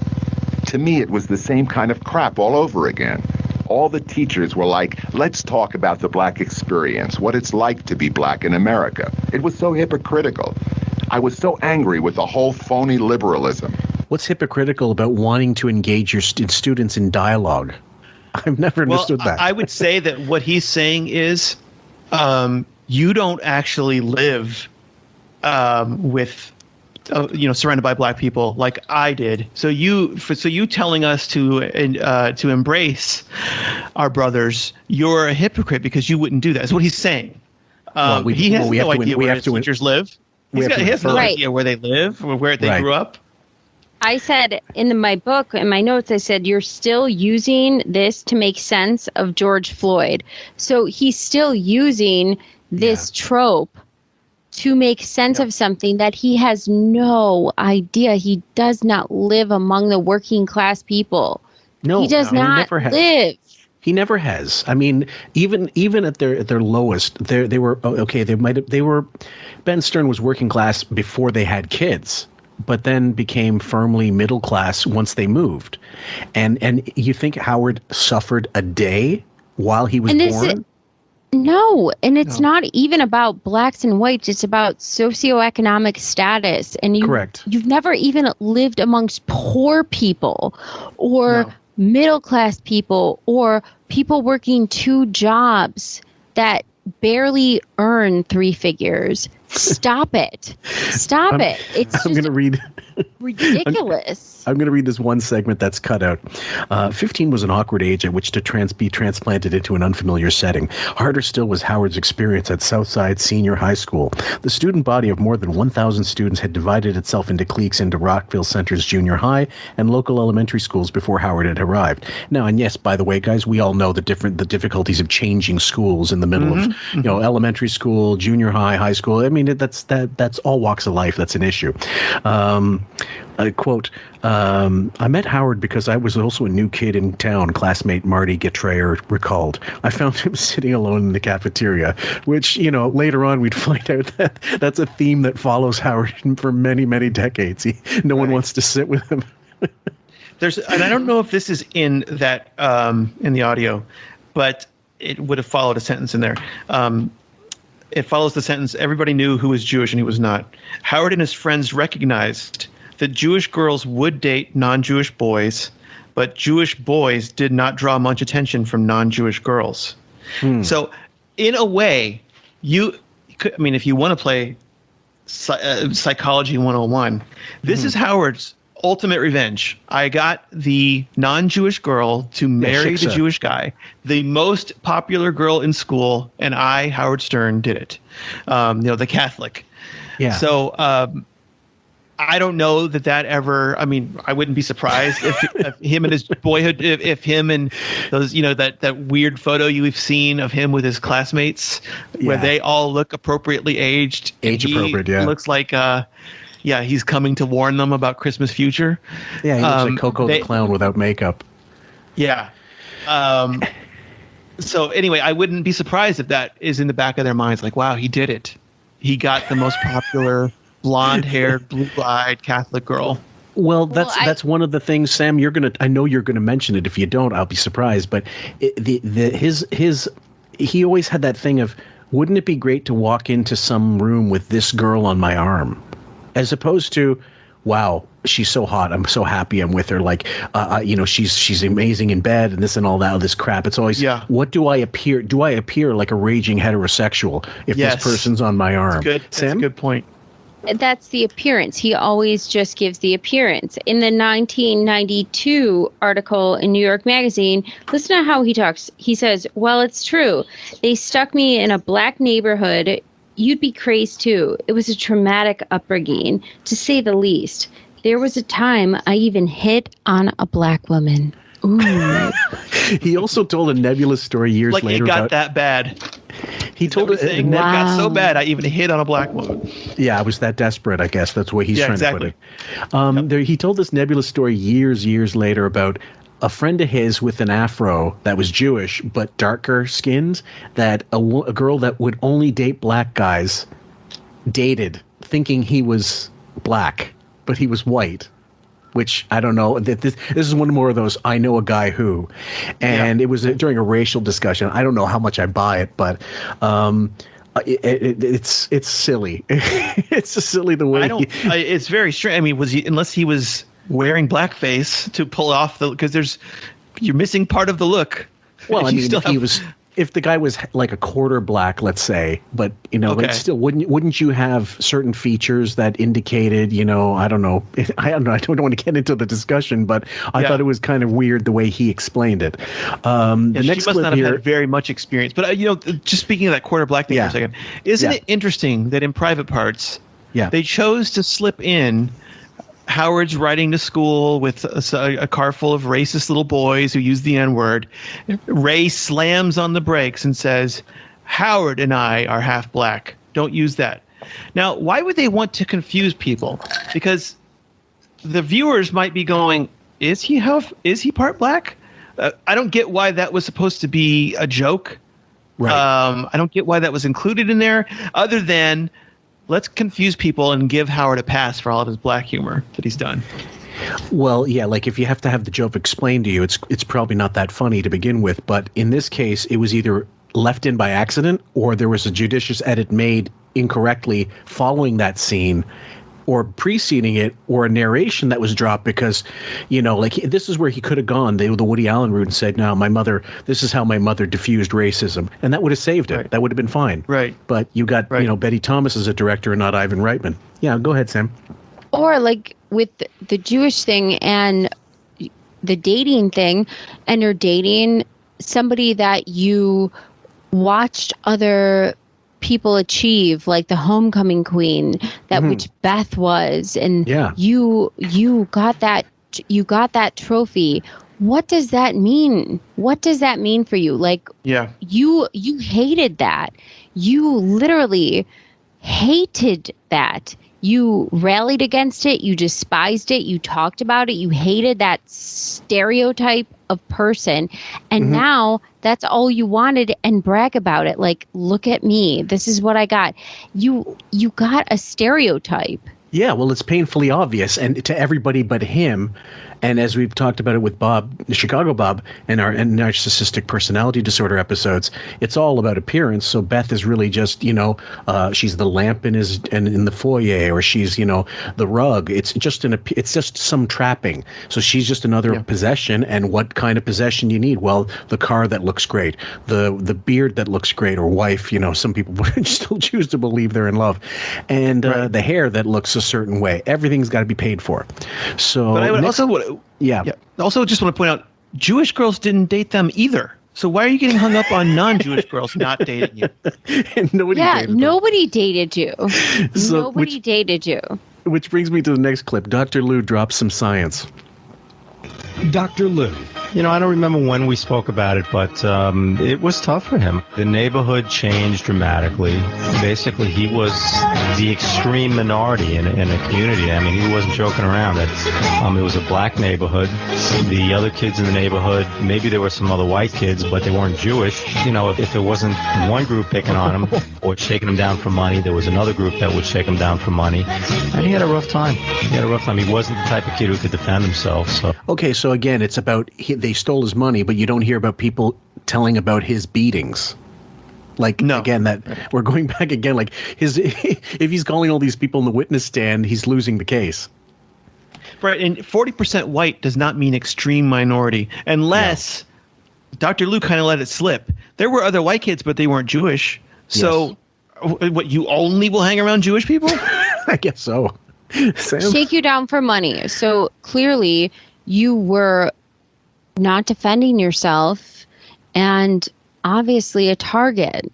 To me, it was the same kind of crap all over again. All the teachers were like, let's talk about the black experience, what it's like to be black in America. It was so hypocritical. I was so angry with the whole phony liberalism. What's hypocritical about wanting to engage your students in dialogue? I've never understood that. I would say that what he's saying is you don't actually live with surrounded by black people like I did. So you telling us to embrace our brothers, you're a hypocrite because you wouldn't do that. That's what he's saying. He has no idea where his teachers live. He has no idea where they live or where they grew up. I said in my book, in my notes, I said, you're still using this to make sense of George Floyd. So he's still using this trope to make sense of something that he has no idea. He does not live among the working class people. No, he does not live He never has. I mean, even at their lowest, they were okay. They were. Ben Stern was working class before they had kids, but then became firmly middle class once they moved. And you think Howard suffered a day while he was born? No, and it's not even about blacks and whites. It's about socioeconomic status. And you've never even lived amongst poor people or middle class people or people working 2 jobs that barely earn 3 figures. Stop it. Stop it. It's I'm going to read ridiculous. I'm going to read this one segment that's cut out. 15 was an awkward age at which to be transplanted into an unfamiliar setting. Harder still was Howard's experience at Southside Senior High School. The student body of more than 1,000 students had divided itself into cliques into Rockville Center's junior high and local elementary schools before Howard had arrived. Now, and yes, by the way, guys, we all know the difficulties of changing schools in the middle of elementary school, junior high, high school. I mean, that's all walks of life. That's an issue. I quote, I met Howard because I was also a new kid in town, classmate Marty Getreyer recalled. I found him sitting alone in the cafeteria, which, later on we'd find out that that's a theme that follows Howard for many, many decades. No one wants to sit with him. And I don't know if this is in that, in the audio, but it would have followed a sentence in there. It follows the sentence, everybody knew who was Jewish and who was not. Howard and his friends recognized that Jewish girls would date non-Jewish boys, but Jewish boys did not draw much attention from non-Jewish girls. So, in a way, if you want to play Psychology 101, this is Howard's ultimate revenge. I got the non-Jewish girl to marry the Jewish guy, the most popular girl in school, and I, Howard Stern, did it. The Catholic. Yeah. So I don't know that ever. I mean, I wouldn't be surprised if him and his boyhood, if him and those, that weird photo you've seen of him with his classmates, where they all look appropriately aged. Age appropriate, yeah. Looks like, he's coming to warn them about Christmas future. Yeah, he looks like Coco the Clown without makeup. Yeah. So anyway, I wouldn't be surprised if that is in the back of their minds. Like, wow, he did it. He got the most popular blonde-haired, blue-eyed Catholic girl. Well, that's one of the things, Sam. I know you're gonna mention it. If you don't, I'll be surprised. But he always had that thing of, wouldn't it be great to walk into some room with this girl on my arm, as opposed to, wow, she's so hot, I'm so happy I'm with her. Like, she's amazing in bed and this and all that, this crap. It's always, what do I appear? Do I appear like a raging heterosexual if this person's on my arm? That's good. Sam? That's a good point. That's the appearance. He always just gives the appearance. In the 1992 article in New York Magazine, listen to how he talks. He says, well, it's true. They stuck me in a black neighborhood. You'd be crazed too. It was a traumatic upbringing, to say the least. There was a time I even hit on a black woman. Ooh. He also told a nebulous story years later. Like, it got that bad. He told it got so bad I even hit on a black woman. Yeah, I was that desperate, I guess. That's the way he's trying to put it. He told this nebulous story years later about a friend of his with an afro that was Jewish but darker skinned, that a girl that would only date black guys dated, thinking he was black, but he was white. Which, I don't know, this is one more of those, I know a guy who. And it was during a racial discussion. I don't know how much I buy it, but it's silly. It's just silly the way it's very strange. I mean, unless he was wearing blackface to pull off because you're missing part of the look. Well, I mean, if the guy was like a quarter black, let's say, but but still, wouldn't you have certain features that indicated, I don't know. I don't want to get into the discussion, but I thought it was kind of weird the way he explained it. The next she must not have had very much experience. But just speaking of that quarter black thing for a second, isn't it interesting that in Private Parts, they chose to slip in Howard's riding to school with a car full of racist little boys who use the N-word. Ray slams on the brakes and says, Howard and I are half black. Don't use that. Now, why would they want to confuse people? Because the viewers might be going, is he part black? I don't get why that was supposed to be a joke. Right. I don't get why that was included in there, other than let's confuse people and give Howard a pass for all of his black humor that he's done. Well, yeah, like if you have to have the joke explained to you, it's probably not that funny to begin with. But in this case, it was either left in by accident or there was a judicious edit made incorrectly following that scene, or preceding it, or a narration that was dropped because, like this is where he could have gone the Woody Allen route and said, "No, this is how my mother diffused racism," and that would have saved it. Right. That would have been fine. Right. But you got Betty Thomas as a director and not Ivan Reitman. Yeah, go ahead, Sam. Or like with the Jewish thing and the dating thing, and you're dating somebody that you watched other people achieve, like the homecoming queen, that which Beth was, and you got that trophy. What does that mean? What does that mean for you? Like, you hated that. You literally hated that. You rallied against it. You despised it. You talked about it. You hated that stereotype of person. And now that's all you wanted, and brag about it. Like, look at me. This is what I got. You got a stereotype. Yeah, well, it's painfully obvious, and to everybody but him. And as we've talked about it with Bob, Chicago Bob, and our narcissistic personality disorder episodes, it's all about appearance. So Beth is really just, she's the lamp in the foyer, or she's, the rug. It's just some trapping. So she's just another possession. And what kind of possession you need? Well, the car that looks great, the beard that looks great, or wife. Some people still choose to believe they're in love, and the hair that looks a certain way. Everything's got to be paid for. So, but I would also just want to point out, Jewish girls didn't date them either. So why are you getting hung up on non-Jewish girls not dating you? Nobody dated you. Nobody dated you. Which brings me to the next clip. Dr. Lou drops some science. Dr. Lou. I don't remember when we spoke about it, but it was tough for him. The neighborhood changed dramatically. Basically, he was the extreme minority in a community. I mean, he wasn't joking around. It was a black neighborhood. The other kids in the neighborhood, maybe there were some other white kids, but they weren't Jewish. If there wasn't one group picking on him or shaking him down for money, there was another group that would shake him down for money. And he had a rough time. He wasn't the type of kid who could defend himself. So. Okay, so again, it's about they stole his money, but you don't hear about people telling about his beatings. Again, that we're going back again. Like if he's calling all these people in the witness stand, he's losing the case. Right, and 40% white does not mean extreme minority, unless Dr. Lou kind of let it slip. There were other white kids, but they weren't Jewish. So, what, you only will hang around Jewish people? I guess so. Sam? Shake you down for money. So clearly, you were not defending yourself, and obviously a target,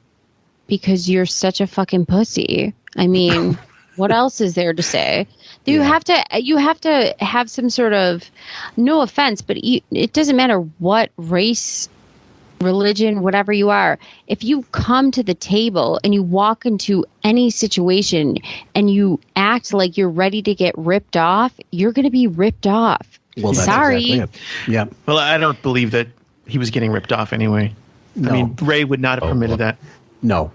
because you're such a fucking pussy. I mean, what else is there to say? You have to have some sort of, no offense, but it doesn't matter what race, religion, whatever you are. If you come to the table and you walk into any situation and you act like you're ready to get ripped off, you're going to be ripped off. Well, that's sorry. Exactly it. Yeah. Well, I don't believe that he was getting ripped off anyway. No. I mean, Ray would not have permitted that. No.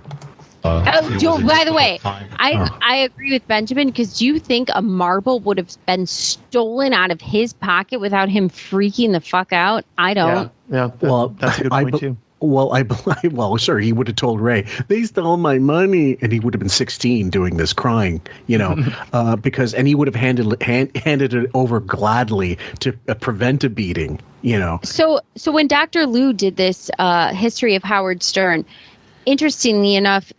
By the way, I agree with Benjamin, because do you think a marble would have been stolen out of his pocket without him freaking the fuck out? I don't. Yeah. That's a good point too. Well, sure, he would have told Ray, they stole my money, and he would have been 16 doing this, crying, and he would have handed it over gladly to prevent a beating, So when Dr. Lou did this history of Howard Stern, interestingly enough,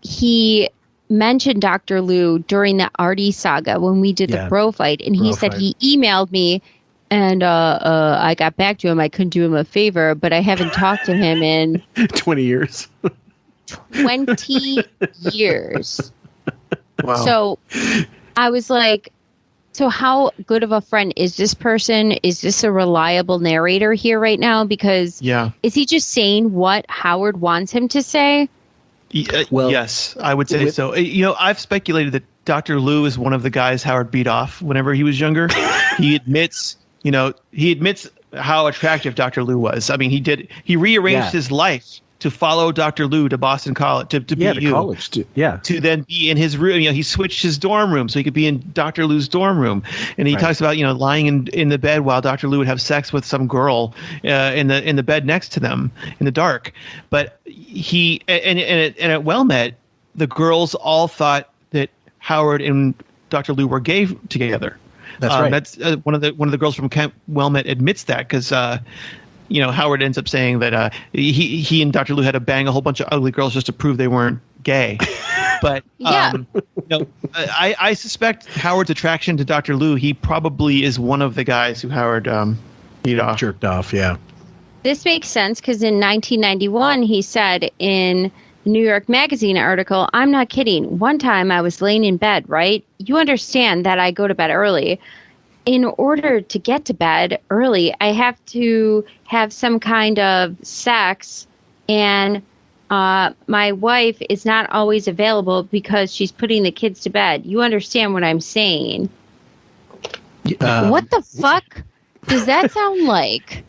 he mentioned Dr. Lou during the Artie saga when we did the bro fight, and he said he emailed me. And I got back to him. I couldn't do him a favor, but I haven't talked to him in 20 years. 20 years. Wow. So I was like, so how good of a friend is this person? Is this a reliable narrator here right now? Because is he just saying what Howard wants him to say? Yes, I would say so. I've speculated that Dr. Lou is one of the guys Howard beat off whenever he was younger. He admits how attractive Dr. Lou was. I mean, he rearranged his life to follow Dr. Lou to Boston College to college to then be in his room. He switched his dorm room so he could be in Dr. Lou's dorm room, and he talks about lying in the bed while Dr. Lou would have sex with some girl in the bed next to them in the dark. But he and at Wilmette, the girls all thought that Howard and Dr. Lou were gay together. That's right. That's one of the girls from Camp Wilmette admits that because. Howard ends up saying that he and Dr. Lou had to bang a whole bunch of ugly girls just to prove they weren't gay. But I suspect Howard's attraction to Dr. Lou, he probably is one of the guys who Howard jerked off. Yeah. This makes sense because in 1991 he said in the New York Magazine article, "I'm not kidding. One time I was laying in bed, right? You understand that I go to bed early. In order to get to bed early, I have to have some kind of sex, and my wife is not always available because she's putting the kids to bed. You understand what I'm saying?" What the fuck does that sound like?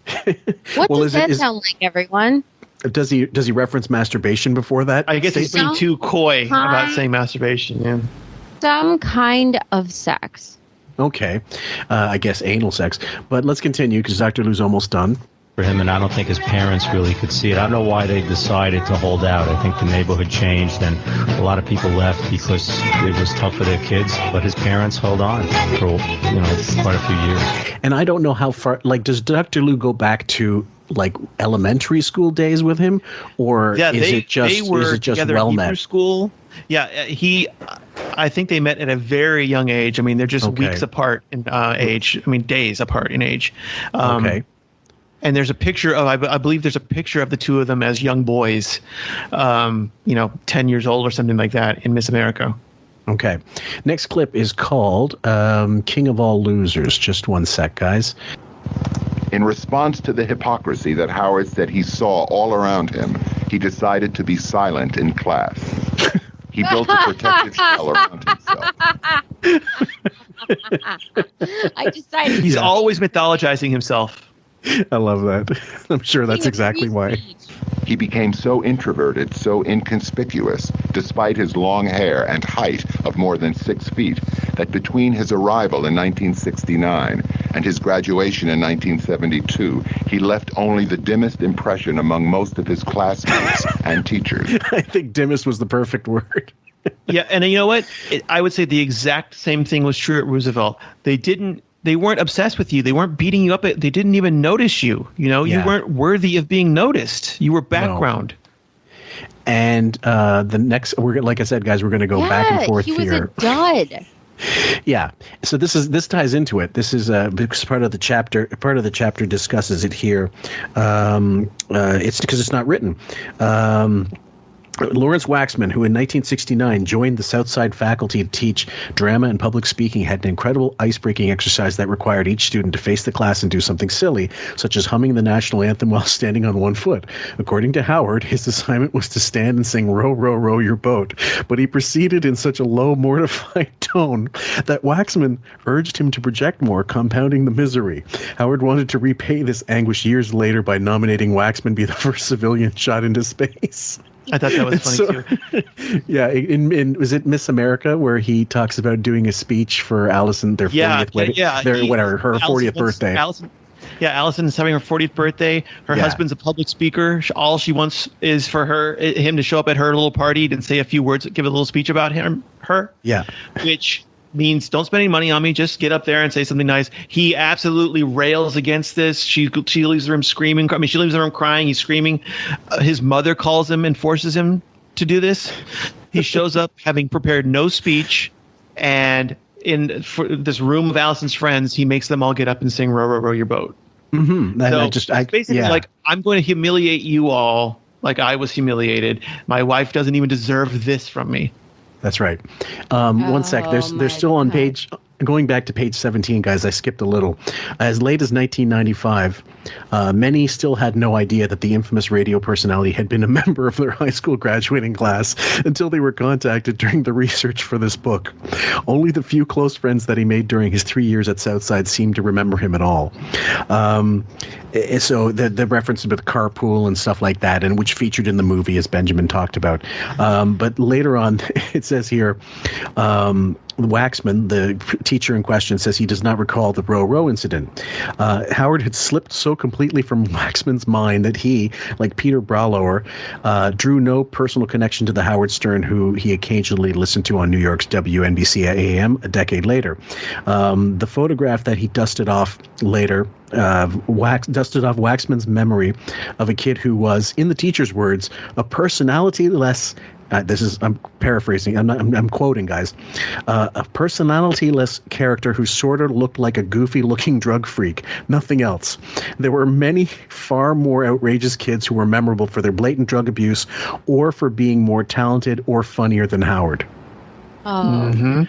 What does that sound like, everyone? Does he reference masturbation before that? I guess he's being too coy about saying masturbation. Yeah. Some kind of sex. Okay. I guess anal sex. But let's continue because Dr. Lou's almost done. For him, and I don't think his parents really could see it. I don't know why they decided to hold out. I think the neighborhood changed and a lot of people left because it was tough for their kids, but his parents held on for quite a few years. And I don't know how far, does Dr. Lou go back to elementary school days with him, or is it just Wilmette? Hebrew school. Yeah, I think they met at a very young age. I mean, they're just weeks apart in age. I mean, days apart in age. Okay. And there's a picture of, I believe there's a picture of the two of them as young boys, 10 years old or something like that in Miss America. Okay. Next clip is called King of All Losers. Just one sec, guys. In response to the hypocrisy that Howard said he saw all around him, he decided to be silent in class. He built a protective shell around himself. He's always mythologizing himself. I love that. I'm sure that's exactly why. He became so introverted, so inconspicuous, despite his long hair and height of more than 6 feet, that between his arrival in 1969 and his graduation in 1972, he left only the dimmest impression among most of his classmates and teachers. I think dimmest was the perfect word. Yeah, and you know what? I would say the exact same thing was true at Roosevelt. They weren't obsessed with you. They weren't beating you up. They didn't even notice you. You weren't worthy of being noticed. You were background. No. And the next, like I said, guys, we're going to go back and forth here. He was a dud. Yeah. So this ties into it. This is because part of the chapter discusses it here. It's because it's not written. Lawrence Waxman, who in 1969 joined the Southside faculty to teach drama and public speaking, had an incredible ice-breaking exercise that required each student to face the class and do something silly, such as humming the national anthem while standing on one foot. According to Howard, his assignment was to stand and sing "Row, row, row your boat," but he proceeded in such a low, mortified tone that Waxman urged him to project more, compounding the misery. Howard wanted to repay this anguish years later by nominating Waxman be the first civilian shot into space. I thought that was funny too. Yeah, in was it Miss America where he talks about doing a speech for Allison, their 40th wedding, her 40th birthday. Allison's having her 40th birthday. Her husband's a public speaker. All she wants is for him to show up at her little party and say a few words, give a little speech about her. Yeah, which means don't spend any money on me. Just get up there and say something nice. He absolutely rails against this. She leaves the room screaming. I mean, she leaves the room crying. He's screaming. His mother calls him and forces him to do this. He shows up having prepared no speech, and for this room of Allison's friends, he makes them all get up and sing "Row, row, row your boat." Mm-hmm. Like, I'm going to humiliate you all like I was humiliated. My wife doesn't even deserve this from me. That's right. One sec. They're still on page. going back to page 17, guys, I skipped a little. As late as 1995, many still had no idea that the infamous radio personality had been a member of their high school graduating class until they were contacted during the research for this book. Only the few close friends that he made during his 3 years at Southside seemed to remember him at all. So the reference to the carpool and stuff like that, and which featured in the movie, as Benjamin talked about. But later on, it says here, Waxman, the teacher in question, says he does not recall the row incident. Howard had slipped so completely from Waxman's mind that he, like Peter Braulower, drew no personal connection to the Howard Stern who he occasionally listened to on New York's WNBC AM a decade later. The photograph that he dusted off later dusted off Waxman's memory of a kid who was, in the teacher's words, a personality-less. I'm paraphrasing. I'm quoting, guys. A personality-less character who sort of looked like a goofy-looking drug freak. Nothing else. There were many far more outrageous kids who were memorable for their blatant drug abuse or for being more talented or funnier than Howard. Oh. Mm-hmm.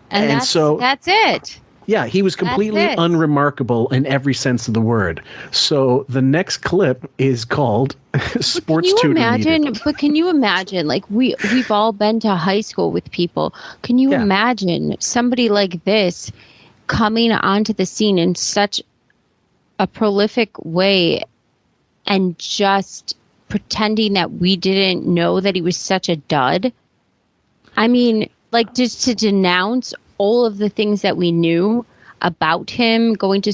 And so that's it. Yeah, he was completely unremarkable in every sense of the word. So the next clip is called Sports Tutor Needed. But can you imagine, like we've all been to high school with people. Can you imagine somebody like this coming onto the scene in such a prolific way and just pretending that we didn't know that he was such a dud? I mean, like, just to denounce all of the things that we knew about him, going to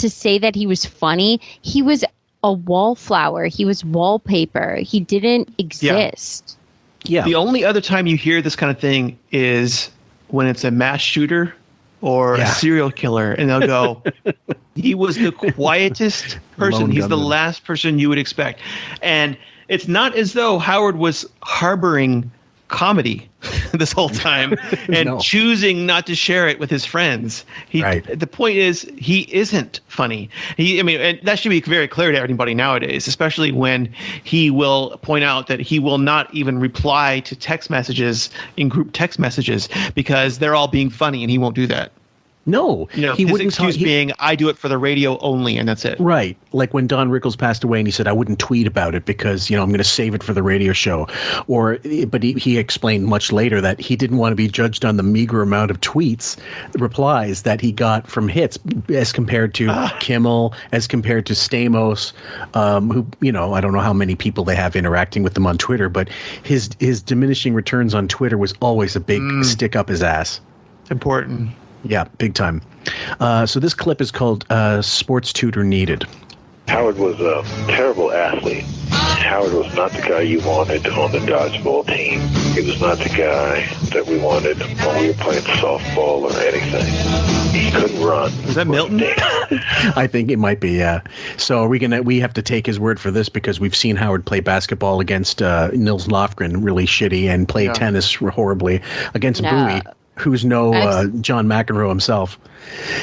say that he was funny. He was a wallflower. He was wallpaper. He didn't exist. Yeah. The only other time you hear this kind of thing is when it's a mass shooter or a serial killer, and they'll go, he was the quietest person. He's the last person you would expect. And it's not as though Howard was harboring comedy this whole time and choosing not to share it with his friends. The point is, he isn't funny. And that should be very clear to everybody nowadays, especially when he will point out that he will not even reply to text messages in group text messages because they're all being funny, and he won't do that. No, he his excuse being, I do it for the radio only, and that's it. Right. Like when Don Rickles passed away and he said, I wouldn't tweet about it because, I'm going to save it for the radio show. But he explained much later that he didn't want to be judged on the meager amount of replies that he got from hits as compared to Kimmel, as compared to Stamos, who, I don't know how many people they have interacting with them on Twitter, but his diminishing returns on Twitter was always a big stick up his ass. It's important. Yeah, big time. So this clip is called Sports Tutor Needed. Howard was a terrible athlete. Howard was not the guy you wanted on the dodgeball team. He was not the guy that we wanted when we were playing softball or anything. He couldn't run. Is that Milton? I think it might be, yeah. So we have to take his word for this because we've seen Howard play basketball against Nils Lofgren really shitty and play tennis horribly against Bowie, who's no John McEnroe himself.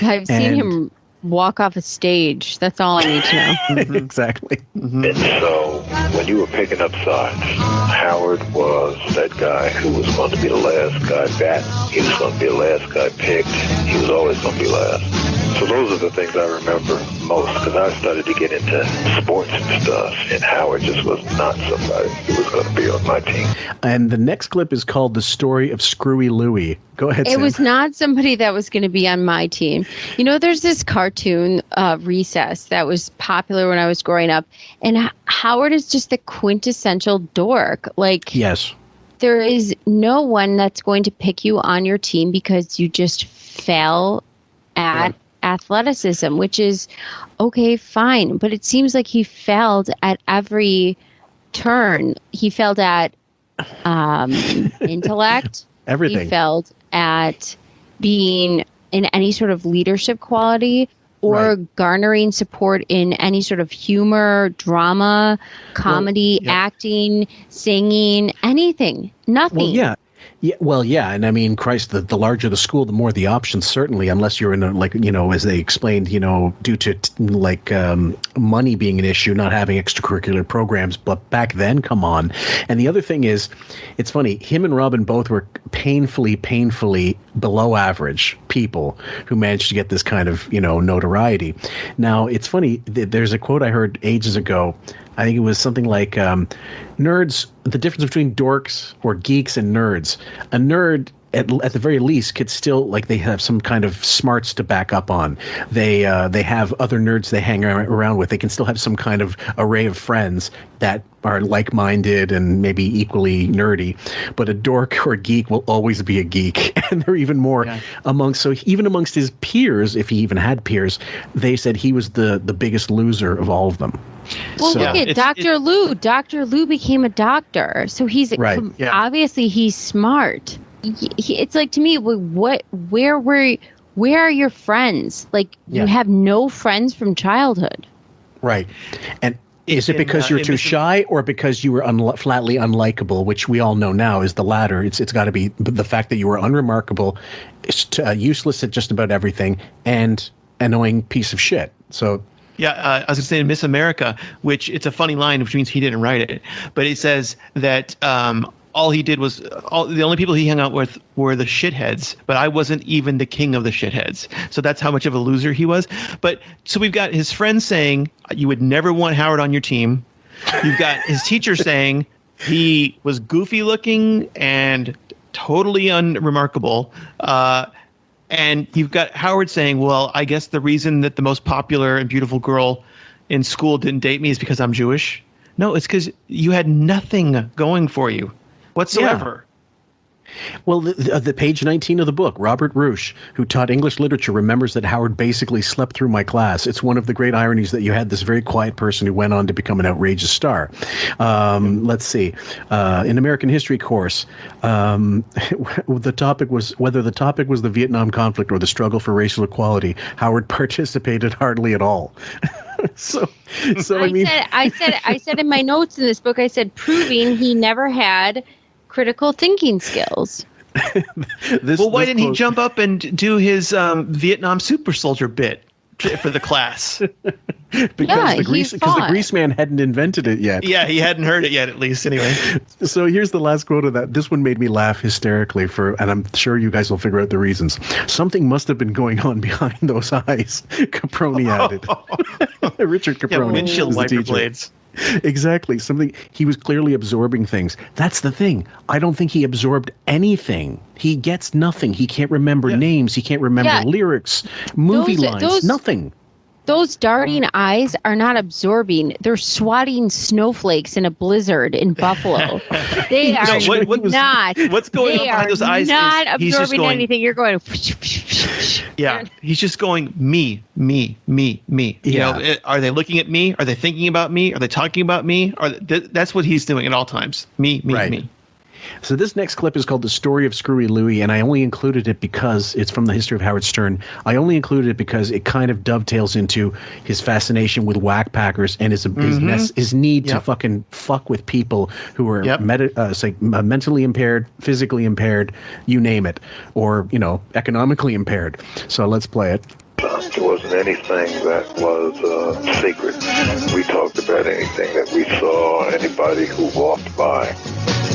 I've seen him walk off a stage. That's all I need to know. Exactly. Mm-hmm. And so when you were picking up sides, Howard was that guy who was going to be the last guy bat. He was going to be the last guy picked. He was always going to be last. So those are the things I remember most because I started to get into sports and stuff, and Howard just was not somebody who was going to be on my team. And the next clip is called The Story of Screwy Louie. Go ahead, Sam. It was not somebody that was going to be on my team. There's this cartoon, Recess, that was popular when I was growing up, and Howard is just the quintessential dork. Like, yes, there is no one that's going to pick you on your team because you just fell at athleticism, which is okay, fine. But it seems like he failed at every turn. He failed at intellect. Everything. He failed at being in any sort of leadership quality or garnering support in any sort of humor, drama, comedy, acting, singing, anything. Nothing. Well, Yeah, well, yeah, and I mean, Christ, the larger the school, the more the options. Certainly, unless you're in a, like, as they explained, due to money being an issue, not having extracurricular programs. But back then, come on. And the other thing is, it's funny. Him and Robin both were painfully below average people who managed to get this kind of notoriety. Now, it's funny. There's a quote I heard ages ago. I think it was something like nerds, the difference between dorks or geeks and nerds. A nerd, at the very least, could still, they have some kind of smarts to back up on. They have other nerds they hang around with. They can still have some kind of array of friends that are like-minded and maybe equally nerdy. But a dork or a geek will always be a geek. And they're even more even amongst his peers, if he even had peers, they said he was the biggest loser of all of them. Well, look at Dr. Lou. Dr. Lou became a doctor. So he's obviously he's smart. It's like, to me, where are your friends? You have no friends from childhood. Right. And is it because you're too shy, or because you were flatly unlikable, which we all know now is the latter? It's got to be the fact that you were unremarkable, useless at just about everything, and annoying piece of shit. So. Yeah, I was going to say Miss America, which it's a funny line, which means he didn't write it. But it says that all he did was the only people he hung out with were the shitheads. But I wasn't even the king of the shitheads. So that's how much of a loser he was. But so we've got his friends saying you would never want Howard on your team. You've got his teacher saying he was goofy looking and totally unremarkable. And you've got Howard saying, well, I guess the reason that the most popular and beautiful girl in school didn't date me is because I'm Jewish. No, it's because you had nothing going for you whatsoever. Yeah. Well, the page 19 of the book, Robert Roosh, who taught English literature, remembers that Howard basically slept through my class. It's one of the great ironies that you had this very quiet person who went on to become an outrageous star. Let's see. In American history course, the topic was whether the topic was the Vietnam conflict or the struggle for racial equality. Howard participated hardly at all. So I said in my notes in this book, I said, proving he never had critical thinking skills. Why didn't he jump up and do his Vietnam super soldier bit for the class? Because the grease man hadn't invented it yet. Yeah, he hadn't heard it yet, at least, anyway. So here's the last quote of that. This one made me laugh hysterically, and I'm sure you guys will figure out the reasons. Something must have been going on behind those eyes, Caproni added. Richard Caproni. Yeah, windshield wiper blades. Exactly. He was clearly absorbing things. That's the thing. I don't think he absorbed anything. He gets nothing. He can't remember names. He can't remember lyrics, movie lines, nothing. Those darting eyes are not absorbing. They're swatting snowflakes in a blizzard in Buffalo. They are not. What's going on behind those eyes? Not absorbing anything. You're going. Yeah, he's just going me. Yeah. Are they looking at me? Are they thinking about me? Are they talking about me? That's what he's doing at all times. Me. So this next clip is called The Story of Screwy Louie, and I only included it because it's from the history of Howard Stern. I only included it because it kind of dovetails into his fascination with whackpackers and his need to fucking fuck with people who are mentally impaired, physically impaired, you name it, or, economically impaired. So let's play it. There wasn't anything that was secret. We talked about anything that we saw, anybody who walked by.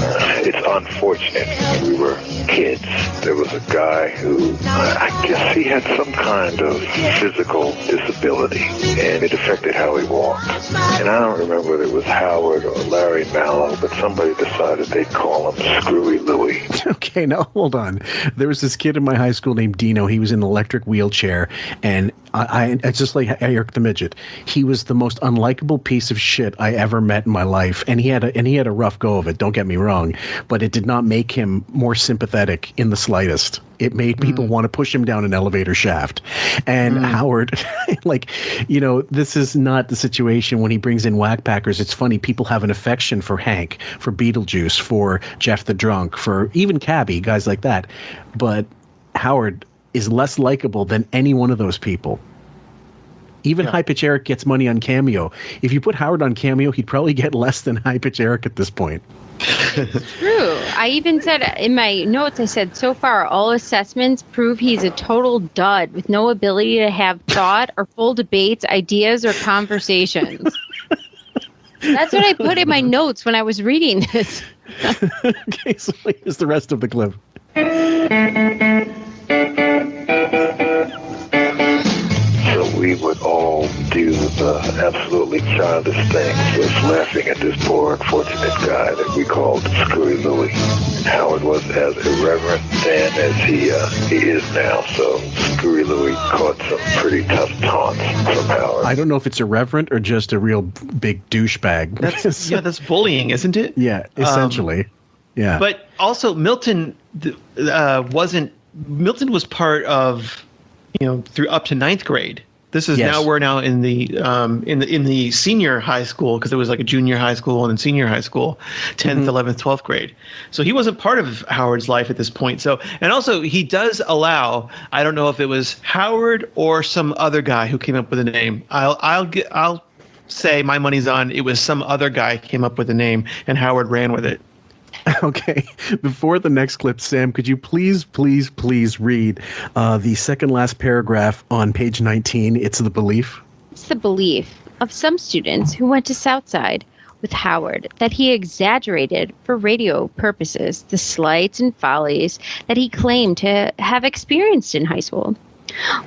It's unfortunate. When we were kids, there was a guy who, I guess he had some kind of physical disability, and it affected how he walked. And I don't remember whether it was Howard or Larry Mallow, but somebody decided they'd call him Screwy Louie. Okay, now hold on. There was this kid in my high school named Dino. He was in an electric wheelchair, and I just like Eric the Midget. He was the most unlikable piece of shit I ever met in my life, and he had a rough go of it. Don't get me wrong, but it did not make him more sympathetic in the slightest. It made people want to push him down an elevator shaft. And Howard, this is not the situation when he brings in whackpackers. It's funny. People have an affection for Hank, for Beetlejuice, for Jeff the Drunk, for even Cabby, guys like that. But Howard is less likable than any one of those people. Even High Pitch Eric gets money on Cameo. If you put Howard on Cameo, he'd probably get less than High Pitch Eric at this point. True. I even said in my notes, I said, so far, all assessments prove he's a total dud with no ability to have thought or full debates, ideas, or conversations. That's what I put in my notes when I was reading this. Okay, so here's the rest of the clip. So we would all do the absolutely childish things, just laughing at this poor unfortunate guy that we called Screwy Louie. Howard was as irreverent then as he is now, so Screwy Louie caught some pretty tough taunts from Howard. I don't know if it's irreverent or just a real big douchebag. That's bullying, isn't it? Yeah, essentially. Yeah. But also Milton Milton was part of, through up to 9th grade. This is we're now in the senior high school, because it was like a junior high school and then senior high school, 10th, 11th, 12th grade. So he wasn't part of Howard's life at this point. So, and also he does allow, I don't know if it was Howard or some other guy who came up with a name. I'll say my money's on it was some other guy came up with a name and Howard ran with it. Okay. Before the next clip, Sam, could you please read the second last paragraph on page 19? It's the belief. It's the belief of some students who went to Southside with Howard that he exaggerated for radio purposes the slights and follies that he claimed to have experienced in high school.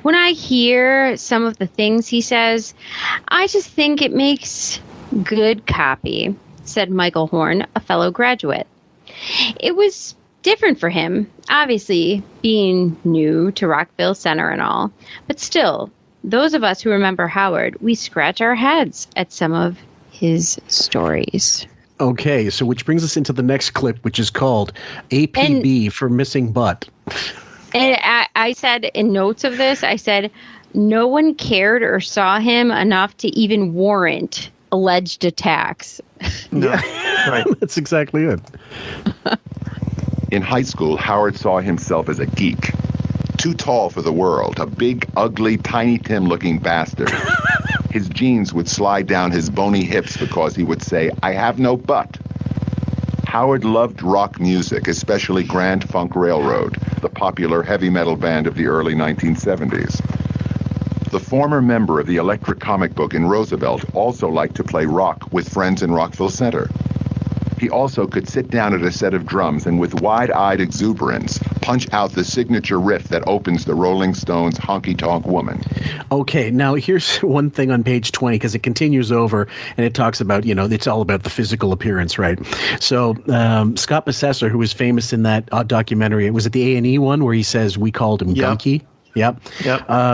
When I hear some of the things he says, I just think it makes good copy, said Michael Horn, a fellow graduate. It was different for him, obviously, being new to Rockville Center and all. But still, those of us who remember Howard, we scratch our heads at some of his stories. Okay, so which brings us into the next clip, which is called APB for Missing Butt. And I said in notes of this, I said, no one cared or saw him enough to even warrant alleged attacks. No, right. That's exactly it. In high school, Howard saw himself as a geek. Too tall for the world, a big, ugly, Tiny Tim-looking bastard. His jeans would slide down his bony hips because he would say, I have no butt. Howard loved rock music, especially Grand Funk Railroad, the popular heavy metal band of the early 1970s. The former member of the Electric Comic Book in Roosevelt also liked to play rock with friends in Rockville Center. He also could sit down at a set of drums and with wide-eyed exuberance punch out the signature riff that opens the Rolling Stones' Honky Tonk Woman. Okay, now here's one thing on page 20, because it continues over and it talks about, it's all about the physical appearance, right? So Scott Possessor, who was famous in that documentary, was it the A&E one where he says we called him Gunky? Yep.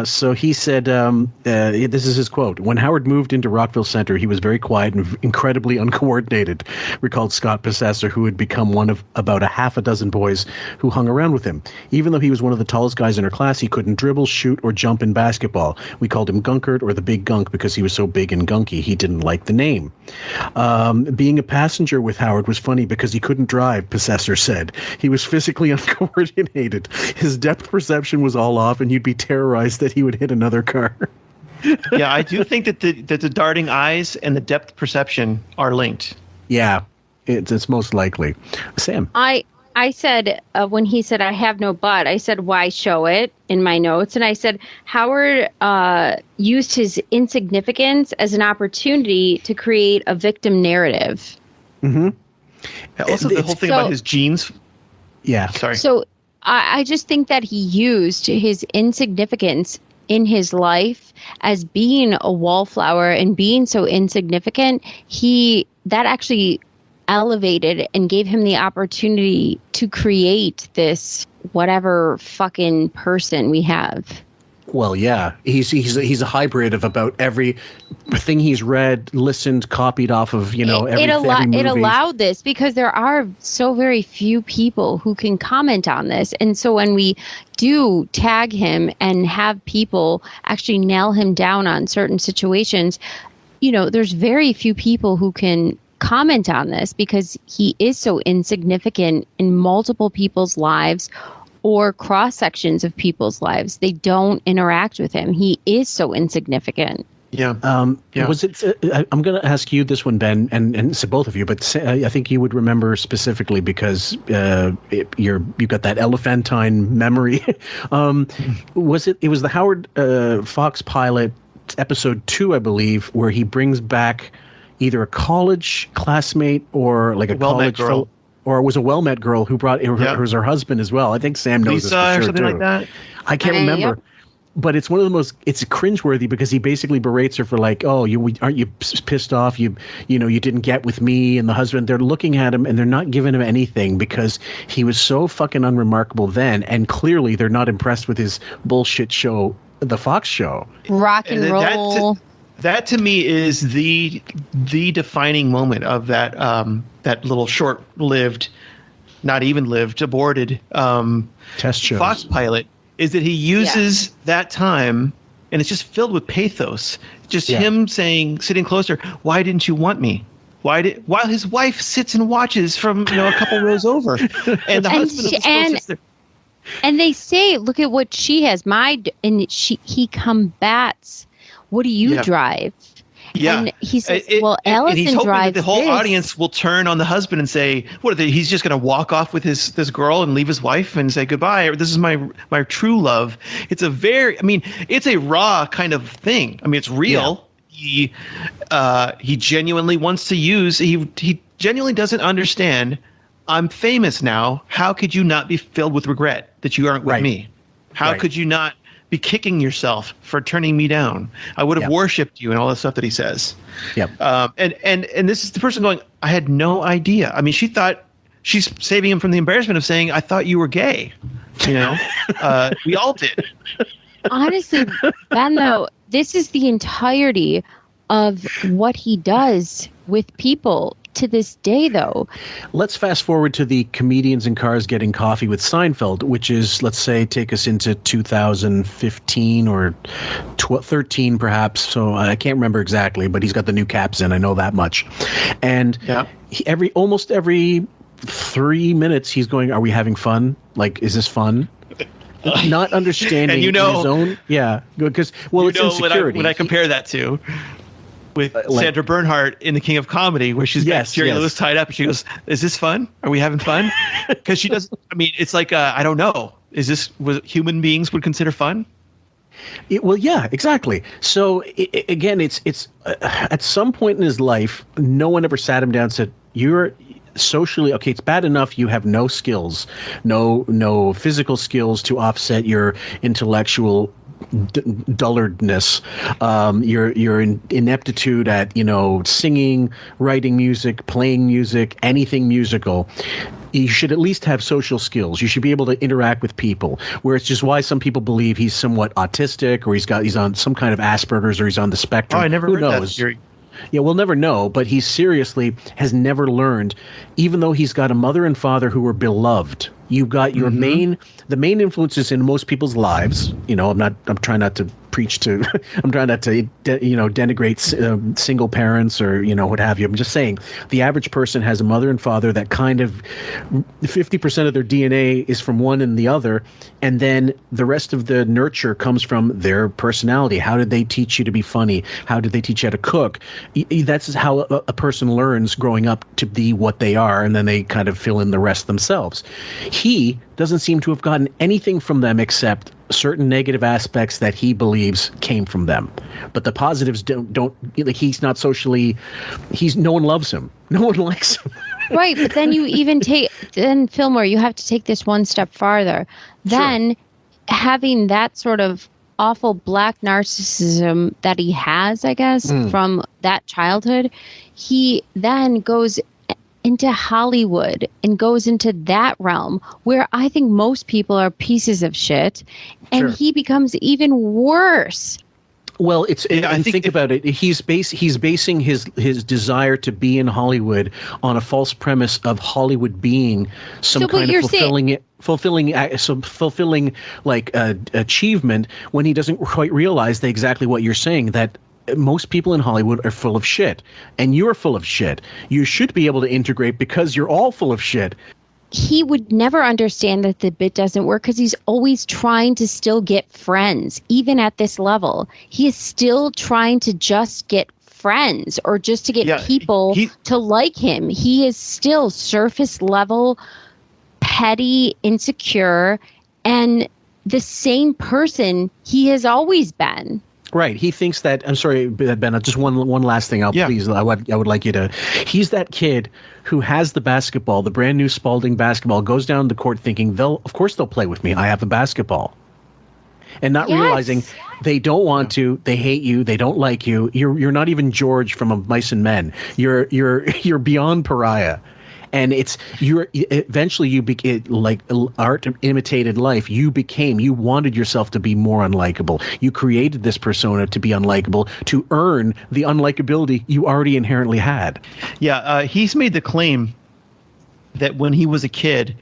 So he said, this is his quote, when Howard moved into Rockville Center, he was very quiet and incredibly uncoordinated, recalled Scott Possessor, who had become one of about a half a dozen boys who hung around with him. Even though he was one of the tallest guys in our class, he couldn't dribble, shoot, or jump in basketball. We called him Gunkert or the Big Gunk because he was so big and gunky. He didn't like the name. Being a passenger with Howard was funny because he couldn't drive, Possessor said. He was physically uncoordinated. His depth perception was all off, and you'd be terrorized that he would hit another car. Yeah, I do think that the darting eyes and the depth perception are linked. Yeah, it's most likely. Sam. I said, when he said, I have no butt, I said, why show it in my notes? And I said, Howard used his insignificance as an opportunity to create a victim narrative. Mm-hmm. Also, the whole thing about his genes. Yeah. Sorry. So I just think that he used his insignificance in his life as being a wallflower and being so insignificant. That actually elevated and gave him the opportunity to create this whatever fucking person we have. Well, yeah, he's a hybrid of about every thing he's read, listened, copied off of, every movie. It allowed this because there are so very few people who can comment on this. And so when we do tag him and have people actually nail him down on certain situations, there's very few people who can comment on this because he is so insignificant in multiple people's lives or cross sections of people's lives. They don't interact with him. He is so insignificant. Yeah. Was it? I'm going to ask you this one, Ben, and so both of you, but I think you would remember specifically because you got that elephantine memory. Was it? It was the Howard Fox pilot, episode 2, I believe, where he brings back either a college classmate or like a college girl. Or it was a well-met girl who brought her was her husband as well. I think Sam knows Lisa this for sure or something too. like that. I can't remember. Yep. But it's one of the most. It's cringeworthy because he basically berates her for like, oh, aren't you pissed off? You didn't get with me and the husband. They're looking at him and they're not giving him anything because he was so fucking unremarkable then, and clearly they're not impressed with his bullshit show, the Fox show. Rock and roll. That to me is the defining moment of that that little short-lived, not even lived, aborted test show Fox pilot. Is that he uses that time, and it's just filled with pathos. Just him saying, sitting closer, why didn't you want me? While his wife sits and watches from a couple rows over, and the husband of the school sits there. And they say, look at what she has. He combats. What do you drive? Yeah, and he says, Allison and he's hoping drives that the whole this. audience will turn on the husband and say, "What? He's just going to walk off with this girl and leave his wife and say goodbye? Or this is my true love." It's it's a raw kind of thing. I mean, it's real. Yeah. He genuinely wants to use. He genuinely doesn't understand. I'm famous now. How could you not be filled with regret that you aren't with me? How could you not be kicking yourself for turning me down? I would have worshipped you, and all the stuff that he says. Yep. And this is the person going, I had no idea. I mean, she thought she's saving him from the embarrassment of saying, I thought you were gay. We all did. Honestly, Ben, though, this is the entirety of what he does with people to this day, though. Let's fast forward to the comedians in cars getting coffee with Seinfeld, which is, let's say, take us into 2015 or 13 perhaps. So I can't remember exactly, but he's got the new caps in. I know that much. And almost every 3 minutes he's going, are we having fun? Like, is this fun? Not understanding and his own. Yeah. Because, it's insecurity. When I compare that to with Sandra Bernhardt in The King of Comedy, where she's got Jerry Lewis tied up, and she goes, "Is this fun? Are we having fun?" Because she doesn't. I mean, it's like I don't know. Is this what human beings would consider fun? Yeah, exactly. So again, it's at some point in his life, no one ever sat him down and said, "You're socially okay. It's bad enough you have no skills, no physical skills to offset your intellectual dullardness, your ineptitude at singing, writing music, playing music, anything musical. You should at least have social skills. You should be able to interact with people. Where it's just why some people believe he's somewhat autistic, or he's on some kind of Asperger's, or he's on the spectrum. Oh, I never heard that theory. Yeah, we'll never know, but he seriously has never learned, even though he's got a mother and father who were beloved. You've got your the main influences in most people's lives. I'm trying not to preach to, I'm trying not to, denigrate single parents or, what have you. I'm just saying the average person has a mother and father that kind of 50% of their DNA is from one and the other. And then the rest of the nurture comes from their personality. How did they teach you to be funny? How did they teach you how to cook? That's how a person learns growing up to be what they are. And then they kind of fill in the rest themselves. He doesn't seem to have gotten anything from them except certain negative aspects that he believes came from them. But the positives don't like, he's not socially, no one loves him. No one likes him. Right, but then then Fillmore, you have to take this one step farther. Then having that sort of awful black narcissism that he has, I guess, from that childhood, he then goes into Hollywood and goes into that realm where I think most people are pieces of shit, and he becomes even worse. Well, think about it. He's basing his desire to be in Hollywood on a false premise of Hollywood being some kind of fulfilling like achievement, when he doesn't quite realize exactly what you're saying, that most people in Hollywood are full of shit, and you're full of shit. You should be able to integrate because you're all full of shit. he would never understand that the bit doesn't work because he's always trying to still get friends. Even at this level, he is still trying to just get friends or just to get people to like him. He is still surface level, petty, insecure, and the same person he has always been. Right. He thinks that. I'm sorry, Ben. Just one last thing. Please. I would like you to. He's that kid who has the basketball, the brand new Spalding basketball, goes down the court thinking of course they'll play with me. I have the basketball, and not realizing they don't want to. They hate you. They don't like you. You're not even George from Mice and Men. You're beyond pariah. And eventually like art imitated life. You wanted yourself to be more unlikable. You created this persona to be unlikable to earn the unlikability you already inherently had. Yeah, he's made the claim that when he was a kid,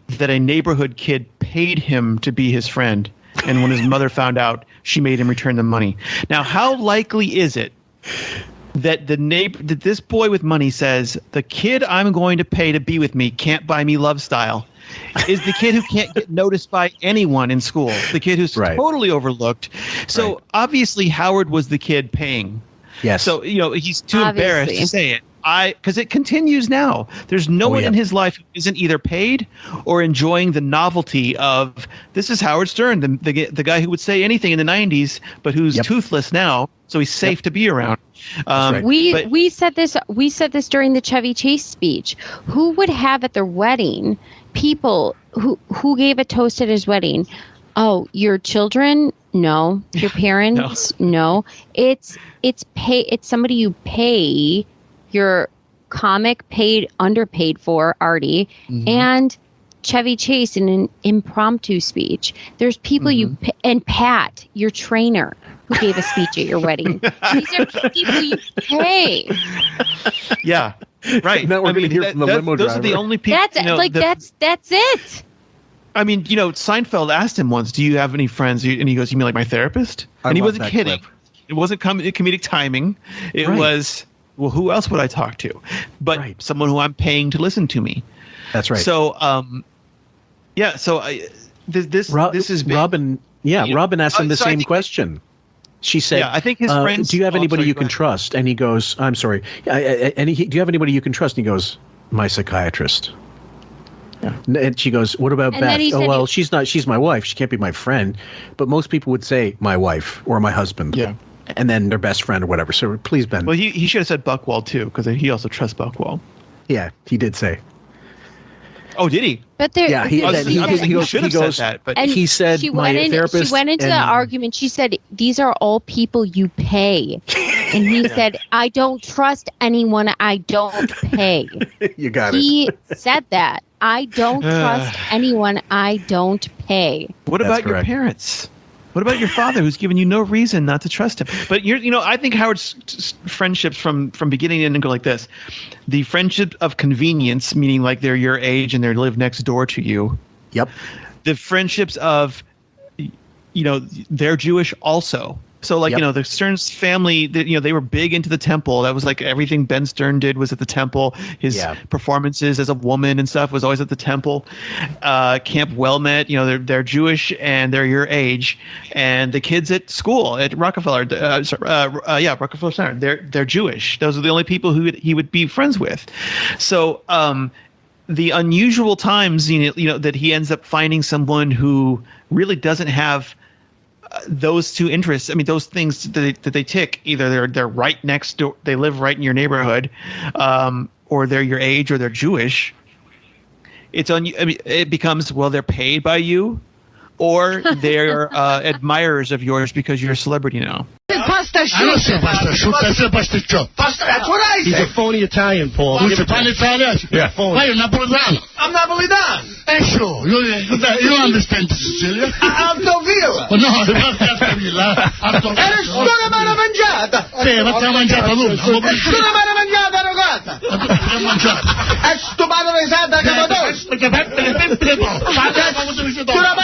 that a neighborhood kid paid him to be his friend. And when his mother found out, she made him return the money. Now, how likely is it that that this boy with money says, the kid I'm going to pay to be with me can't buy me love style, is the kid who can't get noticed by anyone in school, the kid who's totally overlooked. So obviously Howard was the kid paying. Yes. So, he's too embarrassed to say it. Because it continues now. There's no one in his life who isn't either paid or enjoying the novelty of, this is Howard Stern, the guy who would say anything in the 90s, but who's toothless now, so he's safe to be around. We said this during the Chevy Chase speech. Who would have at their wedding people who gave a toast at his wedding? Oh, your children? No. Your parents? No. It's somebody you pay. Your comic underpaid for, Artie, and Chevy Chase in an impromptu speech. There's people and Pat, your trainer, who gave a speech at your wedding. These are people you pay. Yeah, right. Now we're going to hear from the limo driver. Those are the only people. That's it. I mean, Seinfeld asked him once, "Do you have any friends?" And he goes, "You mean like my therapist?" And he wasn't kidding. Clip. It wasn't comedic timing. It was. Well, who else would I talk to? But someone who I'm paying to listen to me. That's right. So, this is Robin. Yeah, Robin asked him the same question. She said, I think his friends. Do you have anybody you can trust? And he goes, I'm sorry. Do you have anybody you can trust? And he goes, my psychiatrist. Yeah. And she goes, what about Beth? Oh, well, she's not. She's my wife. She can't be my friend. But most people would say my wife or my husband. Yeah. And then their best friend or whatever. So please, Ben. Well, he should have said Buckwall too, because he also trusts Buckwall. Yeah, he did say. Oh, did he? But there, he should have said that. But he said my therapist. She went into the argument. She said, "These are all people you pay," and he said, "I don't trust anyone I don't pay." You got He said that. I don't trust anyone I don't pay. What about your parents? What about your father, who's given you no reason not to trust him? But I think Howard's friendships from beginning to end go like this: the friendship of convenience, meaning like they're your age and they live next door to you. Yep. The friendships of, they're Jewish also. So the Stern's family, they were big into the temple. That was like everything Ben Stern did was at the temple. His performances as a woman and stuff was always at the temple. Camp Wilmette, they're Jewish and they're your age. And the kids at school at Rockefeller, Rockefeller Center, they're Jewish. Those are the only people who he would be friends with. So the unusual times, that he ends up finding someone who really doesn't have those two interests. I mean, those things that they tick. Either they're right next door, they live right in your neighborhood, or they're your age, or they're Jewish. It becomes, they're paid by you, or they're admirers of yours because you're a celebrity now. Pasta asciutta. I don't say pasta asciutta, I say pasticcio. Pasta, that's what I say. He's a phony Italian, Paul. Who's a phony Italian? Yeah. Why, you're Napolitano. I'm Napolitano. Sure. You don't understand the Sicilian. Altovilla. No, Altovilla. Nessuna me l'ha mangiata. Sì, ma ti ha mangiata tu. Nessuna me l'ha mangiata, ragazza. L'ha mangiata. È stupata pesata che vado. Tu la